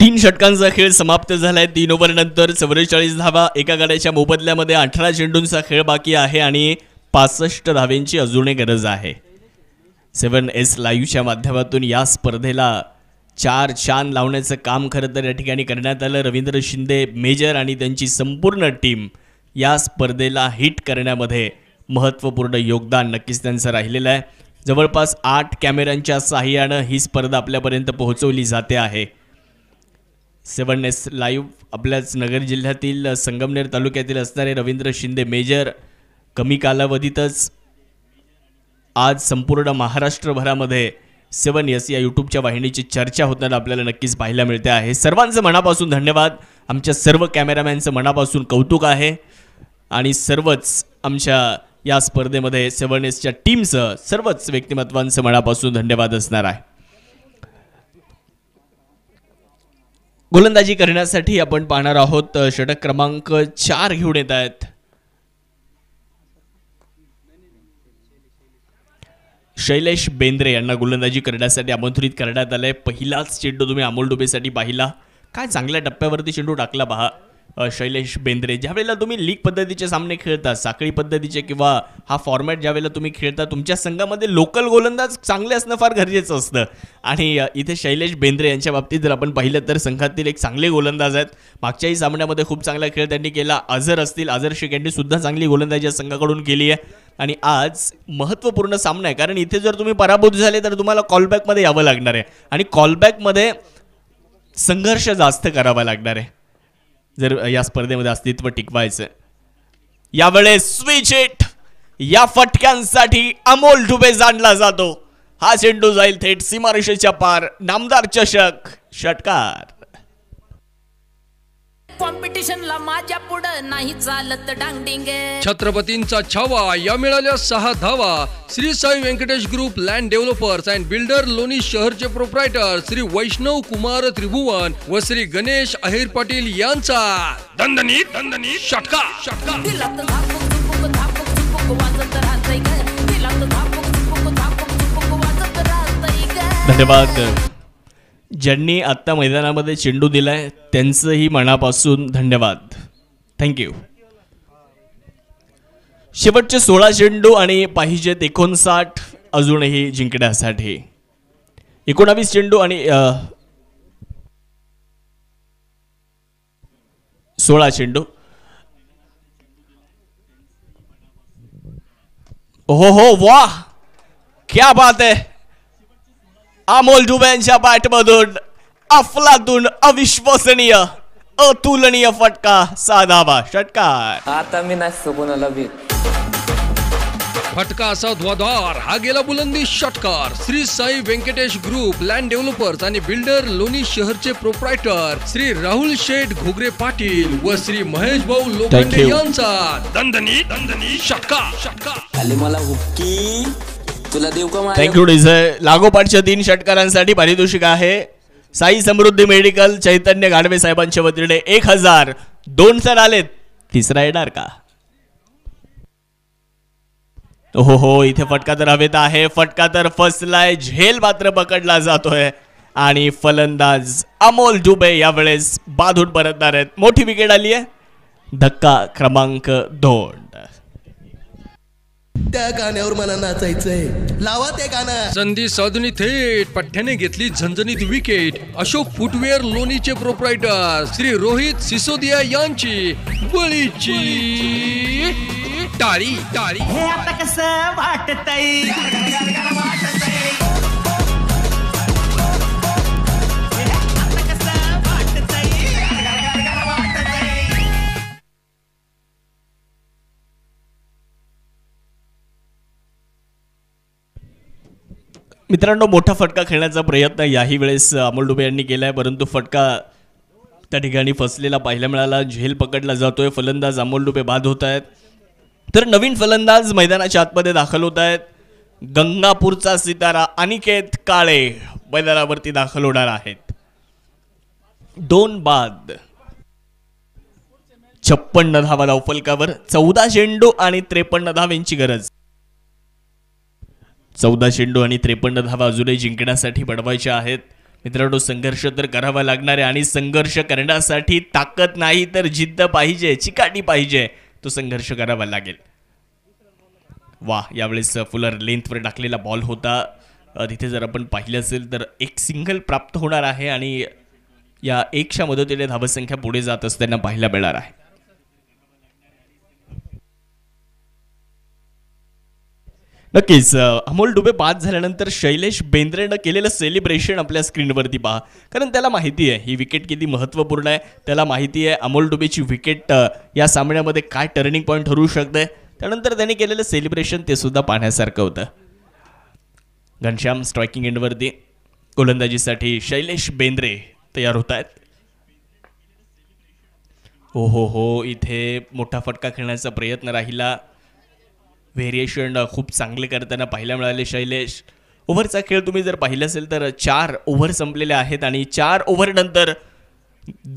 3 षटकांचा खेळ समाप्त झालाय. 3 ओव्हरनंतर 44 धावा. एका गाड्याच्या मोबदल्यामध्ये 18 चेंडूंचा खेळ बाकी आहे आणि 65 धावेंची अजूनही गरज आहे. 7S लाईव्हच्या माध्यमातून या स्पर्धेला 4 चांद लावण्याचं काम खरं तर या ठिकाणी करण्यात आलं. रवींद्र शिंदे मेजर आणि त्यांची संपूर्ण टीम या स्पर्धेला हिट करण्यामध्ये महत्त्वपूर्ण योगदान नक्कीच त्यांचं राहिलेलं आहे. जवळपास 8 कॅमेऱ्यांच्या साहाय्यानं ही स्पर्धा आपल्यापर्यंत पोहोचवली जाते आहे. 7S लाईव्ह आपल्याच नगर जिल्ह्यातील संगमनेर तालुक्यातील असणारे रवींद्र शिंदे मेजर कमी कालावधीतच आज संपूर्ण महाराष्ट्रभरामध्ये 7S या यूट्यूबच्या वाहिनीची चर्चा होताना आपल्याला नक्कीच पाहायला मिळते आहे. सर्वांचं मनापासून धन्यवाद. आमच्या सर्व कॅमेरामॅनचं मनापासून कौतुक आहे आणि सर्वच आमच्या या स्पर्धेमध्ये 7Sच्या टीमचं सर्वच व्यक्तिमत्वांचं मनापासून धन्यवाद असणार आहे. गोलंदाजी करण्यासाठी आपण पाहणार आहोत षटक क्रमांक 4 घेऊन येत आहेत शैलेश बेंद्रे यांना गोलंदाजी करण्यासाठी आमंत्रित करण्यात आलंय. पहिलाच चेंडू तुम्ही अमोल डुबेसाठी पाहिला. काय चांगल्या टप्प्यावरती चेंडू टाकला पहा शैलेश बेंद्रे. ज्यावेळेला तुम्ही लीग पद्धतीचे सामने खेळता, साखळी पद्धतीचे किंवा हा फॉर्मॅट ज्यावेळेला तुम्ही खेळता, तुमच्या संघामध्ये लोकल गोलंदाज चांगले असणं फार गरजेचं असतं आणि इथे शैलेश बेंद्रे यांच्या बाबतीत जर आपण पाहिलं तर संघातील एक चांगले गोलंदाज आहेत. मागच्याही सामन्यामध्ये खूप चांगला खेळ त्यांनी केला. अझर असतील, अझर शेख यांनी सुद्धा चांगली गोलंदाजी या संघाकडून केली आहे आणि आज महत्त्वपूर्ण सामना आहे कारण इथे जर तुम्ही पराभूत झाले तर तुम्हाला कॉलबॅकमध्ये यावं लागणार आहे आणि कॉलबॅकमध्ये संघर्ष जास्त करावा लागणार आहे जर या स्पर्धेमध्ये अस्तित्व टिकवायचं. यावेळेस स्विच हिट या फटक्यांसाठी अमोल डुबे जाणला जातो. हा चेंडू जाईल थेट सीमारेषेच्या पार. नामदार चषक षटकार. कॉम्पिटिशनला माझ्या पुढं नाही चालत डांगडिंग. छत्रपतींचा छावा या मिळाल्या 6 धावा. Shri Sai Venkatesh group land developers and builder Loni शहरचे प्रोप्रायटर श्री वैष्णव कुमार त्रिभुवन व श्री गणेश अहिर पाटील यांचा दणदणीत षटकार. दिला तर धापक झुपक वाजत राहतंय ग. दिला तर धापक झुपक वाजत राहतंय ग. धन्यवाद. ज्यांनी आत्ता मैदानामध्ये चेंडू दिलाय त्यांचंही मनापासून धन्यवाद. थँक्यू. शेवटचे 16 चेंडू आणि पाहिजेत 59 अजूनही जिंकण्यासाठी. 19 चेंडू आणि 16 चेंडू. हो वाह क्या बात है. अमोल डुबे यांच्या बॅटमधून अफलातून अविश्वसनीय अतुलनीय फटका. 6 धावा षटकार. आता मी नसतो कोणाला बी. फटका असा ध्वाधार हा गेला बुलंदी षटकार. Shri Sai Venkatesh group land developers आणि बिल्डर लोणी शहरचे प्रोप्रायटर श्री राहुल शेठ घोगरे पाटील व श्री महेश भाऊ लोखंडे यांचा दणदणीत षटकार. खाली मला हुक्की तुला देऊ का. थँक्यू डिझाय. लागोपाठच्या 3 षटकारांसाठी पारितोषिक आहे. साई समृद्धी मेडिकल चैतन्य गाडवे साहेबांच्या वतीने 1000. 2 तर आलेत. तिसरा येणार का. हो इथे फटका तर हवेत आहे, फटका तर फसलाय, झेल मात्र पकडला जातोय आणि फलंदाज अमोल दुबे यावेळेस बाधून परतणार आहेत. मोठी विकेट आली आहे. धक्का क्रमांक 2. त्या गाण्यावर मला नाचायचंय, लावा ते गाणं. संधी साधून थेट पठ्ठ्याने घेतली झणझणीत विकेट. अशोक फुटवेअर लोणीचे प्रोप्रायटर श्री रोहित सिसोदिया यांची बळीची टाळी टाळी. हे आता कसं वाटतंय मित्रांनो, मोठा फटका खेळण्याचा प्रयत्न याही वेळेस अमोल डुबे यांनी केलाय, परंतु फटका त्या ठिकाणी फसलेला पाहायला मिळाला. झेल पकडला जातोय. फलंदाज अमोल डुबे बाद होत आहेत. तर नवीन फलंदाज मैदानाच्या आतमध्ये दाखल होत आहेत. गंगापूरचा सितारा अनिकेत काळे मैदानावरती दाखल होणार आहेत. 2 बाद, 56 धावा धावफलकावर. 14 चेंडू आणि 53 धावांची गरज. 14 चेंडू आणि 53 धावा अजूनही जिंकण्यासाठी बनवायच्या आहेत. मित्रांनो, संघर्ष तर करावा लागणार आहे आणि संघर्ष करण्यासाठी ताकद नाही तर जिद्द पाहिजे, चिकाटी पाहिजे. तो संघर्ष करावा लागेल. यावेळेस फुलर लेंथवर टाकलेला बॉल होता. तिथे जर आपण पाहिलं असेल तर एक सिंगल प्राप्त होणार आहे आणि या 1च्या मदतीने धावसंख्या पुढे जात असताना पाहायला मिळणार आहे. नक्कीच अमोल डुबे बाद झाल्यानंतर शैलेश बेंद्रेनं केलेलं सेलिब्रेशन आपल्या स्क्रीनवरती पहा, कारण त्याला माहिती आहे ही विकेट किती महत्त्वपूर्ण आहे. त्याला माहिती आहे अमोल डुबेची विकेट या सामन्यामध्ये काय टर्निंग पॉईंट ठरू शकते. त्यानंतर त्याने केलेलं सेलिब्रेशन ते सुद्धा पाहण्यासारखं होतं. घनश्याम स्ट्रायकिंग एंडवरती गोलंदाजीसाठी शैलेश बेंद्रे तयार होत आहेत. हो इथे मोठा फटका खेळण्याचा प्रयत्न राहिला. व्हेरिएशन खूप चांगले करताना पाहायला मिळाले शैलेश. ओव्हरचा खेळ तुम्ही जर पाहिलं असेल तर 4 ओव्हर संपलेले आहेत आणि 4 ओव्हर नंतर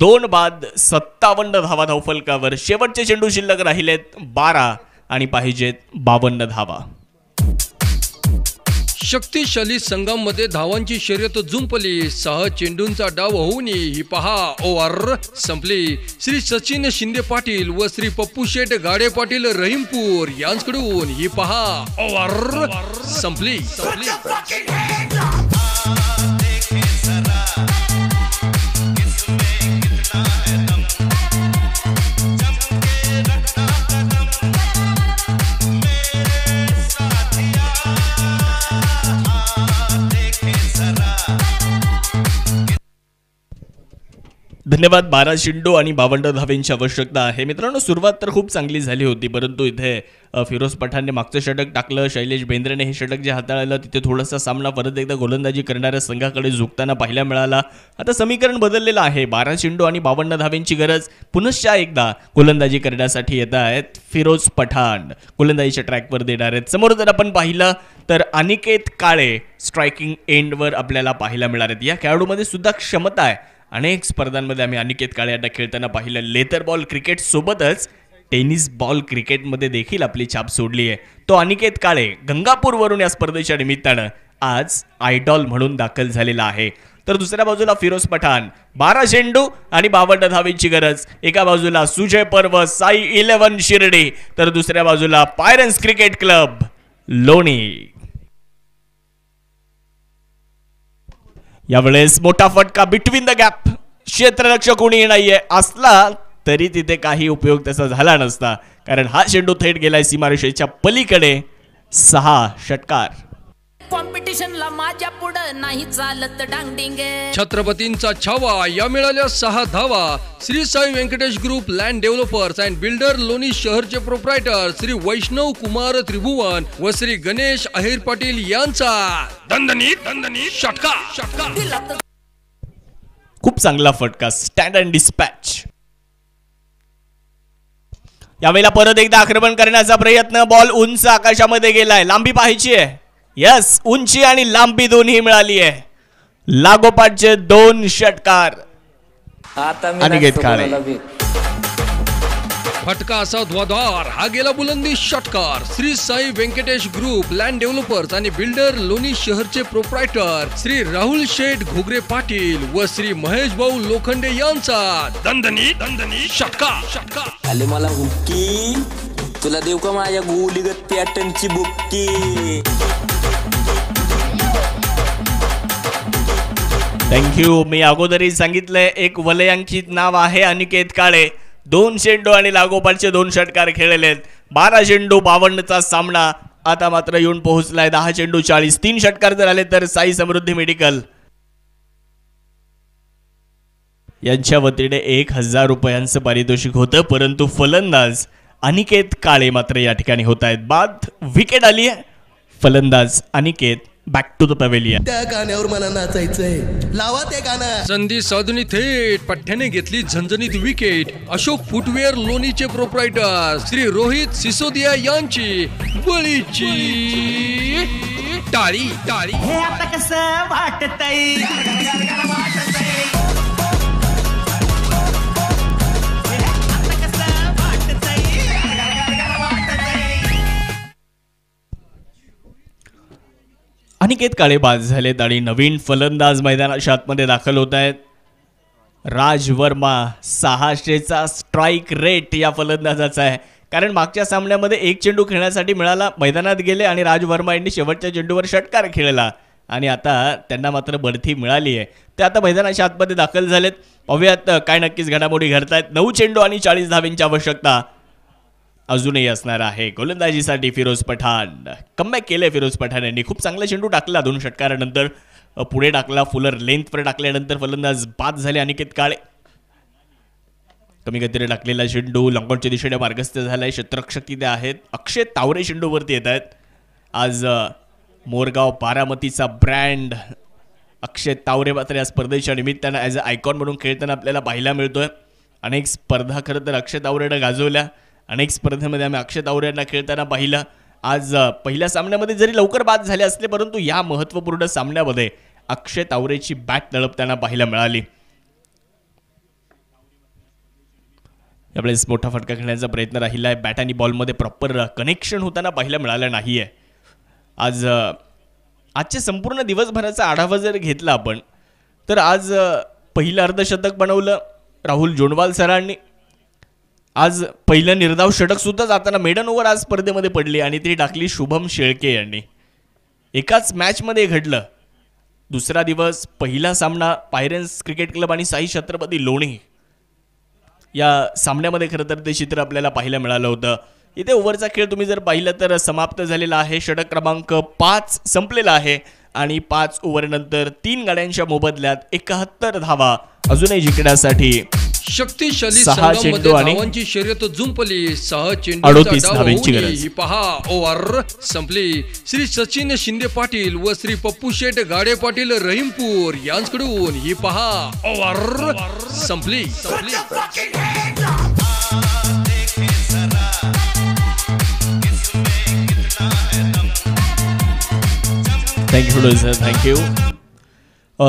2 बाद, 57 धावा धावफलकावर. शेवटचे चेंडू शिल्लक राहिलेत 12 आणि पाहिजेत 52 धावा. शक्तिशाली संघामध्ये धावांची शर्यत जुंपली. 6 चेंडूंचा डाव होऊन ही पहा ओव्हर संपली. श्री सचिन शिंदे पाटील व श्री पप्पू शेठ गाडे पाटील रहीमपूर यांच्याकडून ही पहा ओव्हर संपली. धन्यवाद. 12 चेंडू आणि 52 धावांची आवश्यकता आहे. मित्रांनो, सुरुवात तर खूप चांगली झाली होती, परंतु इथे फिरोज पठाणने मागचं षटक टाकलं. शैलेश बेंद्रेने हे षटक जे हाताळलं तिथे थोडासा सामना परत एकदा गोलंदाजी करणाऱ्या संघाकडे झुकताना पाहायला मिळाला. आता समीकरण बदललेलं आहे. 12 चेंडू आणि 52 धावांची गरज. पुनश्च एकदा गोलंदाजी करण्यासाठी येत आहेत फिरोज पठाण. गोलंदाजीच्या ट्रॅकवर देणार आहेत. समोर जर आपण पाहिलं तर अनिकेत काळे स्ट्रायकिंग एंडवर आपल्याला पाहायला मिळणार आहेत. या खेळाडूमध्ये सुद्धा क्षमता आहे. अनेक स्पर्धांमध्ये आम्ही अनिकेत काळे यांना खेळताना पाहिलं. लेदर बॉल क्रिकेट सोबतच टेनिस बॉल क्रिकेटमध्ये देखील आपली छाप सोडली आहे. तो अनिकेत काळे गंगापूरवरून या स्पर्धेच्या निमित्तानं आज आयडॉल म्हणून दाखल झालेला आहे. तर दुसऱ्या बाजूला फिरोज पठाण. 12 चेंडू आणि 52 धावेची गरज. एका बाजूला सुजय पर्व साई 11 शिर्डी, तर दुसऱ्या बाजूला पायरन्स क्रिकेट क्लब लोणी. यावेळेस मोठा फटका बिटवीन द गॅप. क्षेत्ररक्षक कोणी नाहीये असला तरी तिथे काही उपयोग त्याचा झाला नसता, कारण हा चेंडू थेट गेलाय सीमारेषेच्या पलीकडे. 6 षटकार. कॉम्पिटिशनला माझ्या पुढं नाही चालत डांगडिंग. छत्रपतींचा छावा या मिळाल्या 6 धावा. Shri Sai Venkatesh group land developers and builder Loni शहरचे प्रोप्रायटर श्री वैष्णव कुमार त्रिभुवन व श्री गणेश अहिर पाटील यांचा दणदणीत षटकार. खूप चांगला फटका. Stand and dispatch. यावेळेला परत एकदा आक्रमण करण्याचा प्रयत्न. बॉल उंच आकाशामध्ये गेलाय. लांबी पाहायची आहे. यस, उंची आणि लांबी दोन्ही मिळाली आहे. लागोपाठचे 2 षटकार. अनिकेत काळे. फटका असा ध्वाधार हा गेला बुलंदी षटकार. Shri Sai Venkatesh group land developers आणि बिल्डर लोणी शहरचे प्रोप्रायटर श्री राहुल शेठ घोगरे पाटील व श्री महेश भाऊ लोखंडे यांचा दणदणी षटकार. आले मला हुक्की, तुला देऊ का माझ्या गोलीगत पॅटर्नची बुक्की. थँक्यू. मी अगोदरही सांगितलंय एक वलयांकित नाव आहे अनिकेत काळे. 2 चेंडू आणि लागोपाठचे 2 षटकार खेळलेत. 12 चेंडू 52चा सामना आता मात्र येऊन पोहोचलाय. 10 चेंडू 40. 3 षटकार जर आले तर साई समृद्धी मेडिकल यांच्या वतीने 1000 रुपयांचं पारितोषिक होतं. परंतु फलंदाज अनिकेत काळे मात्र या ठिकाणी होत आहेत. बाद विकेट आली आहे. फलंदाज Aniket back to the pavilion. त्या गाण्यावर मला नाचायचंय, लावा ते गाणं. संधी साधून थेट पठ्ठ्याने घेतली झणझणीत विकेट. अशोक फुटवेअर लोणीचे प्रोप्रायटर श्री रोहित सिसोदिया यांची बळीची टाळी. हे आता कसं वाटतंय. अनिकेत काळे बाद झालेत आणि नवीन फलंदाज मैदानाच्या आतमध्ये दाखल होत आहेत. राज वर्मा 600चा स्ट्राईक रेट या फलंदाजाचा आहे. कारण मागच्या सामन्यामध्ये 1 चेंडू खेळण्यासाठी मिळाला, मैदानात गेले आणि राज वर्मा यांनी शेवटच्या चेंडूवर षटकार खेळला आणि आता त्यांना मात्र बढती मिळाली आहे. ते आता मैदानाच्या आतमध्ये दाखल झालेत. पाहूयात काय नक्कीच घडामोडी घडतायत. 9 चेंडू आणि 40 धावांची आवश्यकता अजूनही असणार आहे. गोलंदाजीसाठी फिरोज पठाण. कमबॅक केलंय फिरोज पठाण यांनी. खूप चांगला चेंडू टाकला 2 षटकारानंतर. पुढे टाकला, फुलर लेंथवर टाकल्यानंतर फलंदाज बाद झाले अनिकेत काळे. कमी गतीने टाकलेला चेंडू लॉंगआउटच्या दिशेने मार्गस्थ झालाय. क्षेत्ररक्षक तिथे आहेत. अक्षय तावरे चेंडूवरती येत आहेत. आज मोरगाव बारामतीचा ब्रँड अक्षय तावरे मात्र या स्पर्धेच्या निमित्तानं ॲज अ आयकॉन म्हणून खेळताना आपल्याला पाहायला मिळतोय. अनेक स्पर्धा खरं तर अक्षय तावरेनं गाजवल्या. अनेक स्पर्धेमध्ये आम्ही अक्षय तावरे यांना खेळताना पाहिलं. आज पहिल्या सामन्यामध्ये जरी लवकर बाद झाले असले परंतु या महत्त्वपूर्ण सामन्यामध्ये अक्षय तावरेची बॅट तळपताना पाहायला मिळाली. यावेळेस मोठा फटका खेळण्याचा प्रयत्न राहिला आहे. बॅट आणि बॉलमध्ये प्रॉपर कनेक्शन होताना पाहायला मिळालं नाही आहे. आजच्या संपूर्ण दिवसभराचा आढावा जर घेतला आपण तर आज पहिलं अर्धशतक बनवलं राहुल जोंडवाल सरांनी. आज पहिलं निर्धाव षटक सुद्धा जाताना मेडन ओव्हर आज स्पर्धेमध्ये पडली आणि ती टाकली शुभम शेळके यांनी. एकाच मॅचमध्ये घडलं. दुसरा दिवस पहिला सामना पायरेन्स क्रिकेट क्लब आणि साई छत्रपती लोणी या सामन्यामध्ये खरं तर ते चित्र आपल्याला पाहायला मिळालं होतं. इथे ओव्हरचा खेळ तुम्ही जर पाहिलं तर समाप्त झालेला आहे. षटक क्रमांक 5 संपलेला आहे आणि 5 ओव्हरनंतर 3 गाड्यांच्या मोबदल्यात 71 धावा अजूनही जिंकण्यासाठी शक्तिशाली 6 चेंडू आणि धावांची शर्यत जुंपली. 6 38 धावांची गरज. ही पहा ओव्हर संपली. श्री सचिन शिंदे पाटील व श्री पप्पू शेठ गाडे पाटील रहीमपूर यांच्याकडून ही पहा ओव्हर संपली. Thank you sir, thank you.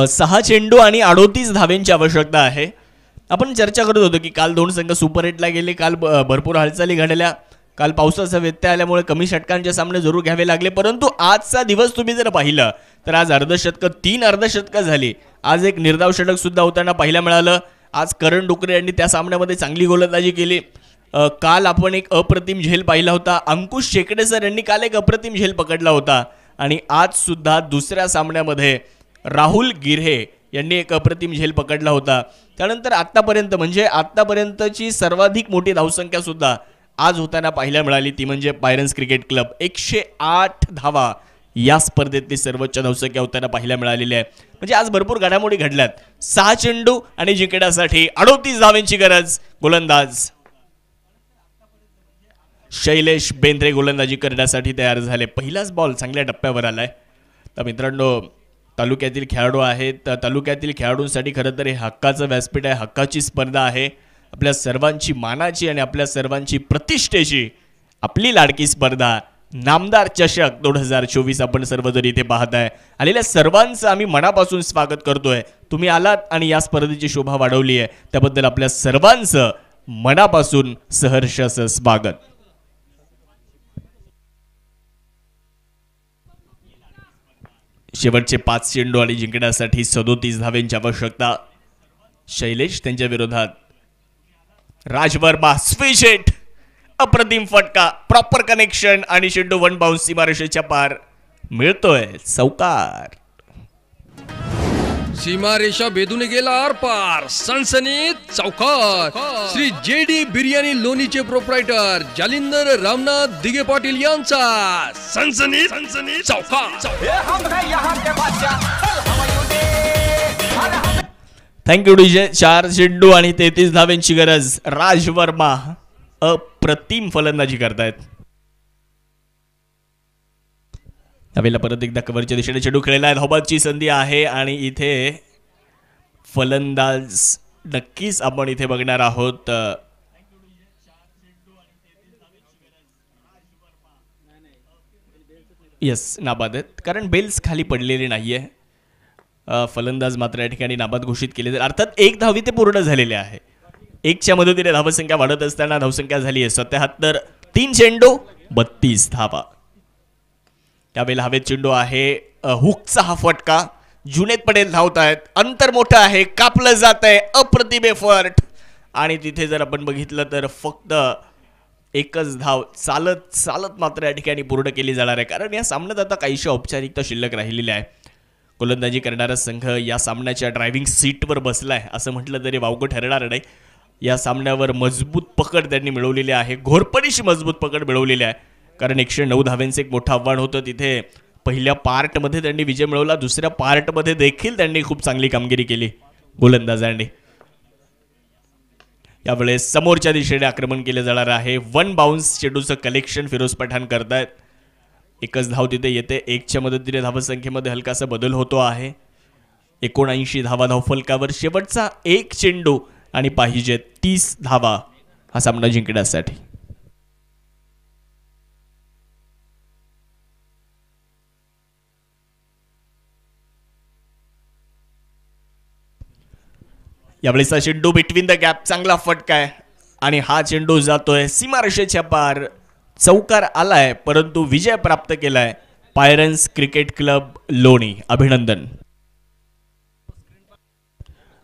6 चेंडू आणि 38 धावांची आवश्यकता आहे. आपण चर्चा करत होतो की काल 2 संघ सुपर 8ला गेले. काल भरपूर हालचाली घडल्या. काल पावसाचा व्यत्यय आल्यामुळे कमी षटकांचे सामने जरूर घ्यावे लागले. परंतु आजचा दिवस तुम्ही जर पाहिलं तर आज अर्धशतकं 3 अर्धशतकं झाली. आज एक निर्धाव षटक सुद्धा होताना पाहायला मिळालं. आज करण डुकरे यांनी त्या सामन्यामध्ये चांगली गोलंदाजी केली. काल आपण एक अप्रतिम झेल पाहिला होता. अंकुश शेकडे सर यांनी काल एक अप्रतिम झेल पकडला होता आणि आज सुद्धा दुसऱ्या सामन्यामध्ये राहुल गिऱ्हे यांनी एक अप्रतिम झेल पकडला होता. त्यानंतर आत्तापर्यंतची सर्वाधिक मोठी धावसंख्या सुद्धा आज होताना पाहायला मिळाली. ती म्हणजे पायरेन्स क्रिकेट क्लब 108 धावा या स्पर्धेतली सर्वोच्च धावसंख्या होताना पाहायला मिळालेली आहे. म्हणजे आज भरपूर घडामोडी घडल्यात. 6 चेंडू आणि जिंकण्यासाठी 38 धावांची गरज. गोलंदाज शैलेश बेंद्रे गोलंदाजी करण्यासाठी तयार झाले. पहिलाच बॉल चांगल्या टप्प्यावर आलाय. तर मित्रांनो, तालुक्यातील खेळाडू आहेत. तालुक्यातील खेळाडूंसाठी खरं तर हे हक्काचं व्यासपीठ आहे. हक्काची स्पर्धा आहे. आपल्या सर्वांची मानाची आणि आपल्या सर्वांची प्रतिष्ठेची आपली लाडकी स्पर्धा नामदार चषक 2024 आपण सर्वजण इथे पाहताय. आलेल्या सर्वांचं आम्ही मनापासून स्वागत करतोय. तुम्ही आलात आणि या स्पर्धेची शोभा वाढवली आहे त्याबद्दल आपल्या सर्वांचं मनापासून सहर्ष असं स्वागत. शेवटचे 5 चेंडू आणि जिंकण्यासाठी 37 धावांची आवश्यकता. शैलेश त्यांच्या विरोधात. राज वर्मा स्विच हिट, अप्रतिम फटका, प्रॉपर कनेक्शन आणि चेंडू 1 बाउन्स सीमारेषेच्या पार. मिळतोय चौकार. सीमारेषा भेदून गेला आरपार. सनसनीत चौकार. श्री JD बिर्याणी लोणीचे प्रोप्रायटर जालिंदर रामनाथ दिगे पाटील यांचा सनसनीत चौकार. Thank you DJ. 4 चेंडू आणि 33 धावांची गरज. राज वर्मा अप्रतिम फलंदाजी करतायत. त्यावेळेला परत एकदा कव्हरच्या दिशेने चेंडू खेळलेला आहे. धावबादची संधी आहे आणि इथे फलंदाज नक्कीच आपण इथे बघणार आहोत. येस, नाबाद आहेत कारण बेल्स खाली पडलेले नाहीये. फलंदाज मात्र या ठिकाणी नाबाद घोषित केले जाईल. अर्थात 1 धाव ते पूर्ण झालेले आहे. 1च्या मदतीने धावसंख्या वाढत असताना धावसंख्या झाली आहे 77. 3 चेंडू 32 धावा. त्यावेळेला हवेत चेंडू आहे. हुकचा हा फटका. जुनेद पटेल धावत आहेत. अंतर मोठं आहे, कापलं जात आहे. अप्रतिम एफर्ट. आणि तिथे जर आपण बघितलं तर फक्त एकच धाव चालत मात्र या ठिकाणी पूर्ण केली जाणार आहे कारण या सामन्यात आता काहीशा औपचारिकता शिल्लक राहिलेल्या आहे. गोलंदाजी करणारा संघ या सामन्याच्या ड्रायव्हिंग सीटवर बसलाय असं म्हटलं तरी वावगं ठरणार नाही. या सामन्यावर मजबूत पकड त्यांनी मिळवलेली आहे. घोरपडीशी मजबूत पकड मिळवलेली आहे कारण 109 धावांचं एक मोठं आव्हान होतं. तिथे पहिल्या पार्टमध्ये त्यांनी विजय मिळवला. दुसऱ्या पार्टमध्ये देखील त्यांनी खूप चांगली कामगिरी केली गोलंदाजांनी. यावेळेस समोरच्या दिशेने आक्रमण केले जाणार आहे. 1 बाउन्स चेंडूचं कलेक्शन फिरोज पठाण करतायत. एकच धाव तिथे येते. 1च्या मदतीने धावसंख्येमध्ये हलकासा बदल होतो आहे. 79 धावा धावफलकावर. शेवटचा 1 चेंडू आणि पाहिजे 30 धावा हा सामना जिंकण्यासाठी. यावेळेचा चेंडू बिटवीन द गॅप, चांगला फटका आहे आणि हा चेंडू जातोय सीमारेषेच्या पार. चौकार आलाय परंतु विजय प्राप्त केलाय पायरन्स क्रिकेट क्लब लोणी. अभिनंदन.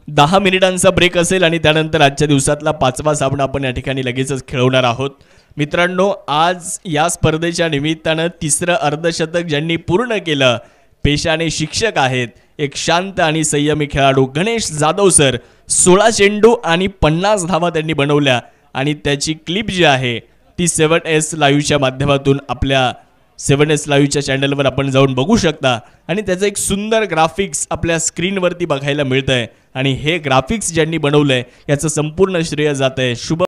10 मिनिटांचा ब्रेक असेल आणि त्यानंतर आजच्या दिवसातला 5वा सामना आपण या ठिकाणी लगेचच खेळवणार आहोत. मित्रांनो, आज या स्पर्धेच्या निमित्तानं 3रं अर्धशतक ज्यांनी पूर्ण केलं पेशाने शिक्षक आहेत. एक शांत आणि संयमी खेळाडू गणेश जाधव सर. 16 चेंडू आणि 50 धावा त्यांनी बनवल्या आणि त्याची क्लिप जी आहे ती 7S लाईव्हच्या माध्यमातून आपल्या 7S लाईव्हच्या चॅनलवर आपण जाऊन बघू शकता आणि त्याचं एक सुंदर ग्राफिक्स आपल्या स्क्रीनवरती बघायला मिळतंय आणि हे ग्राफिक्स ज्यांनी बनवलंय याचं संपूर्ण श्रेय जात आहे शुभ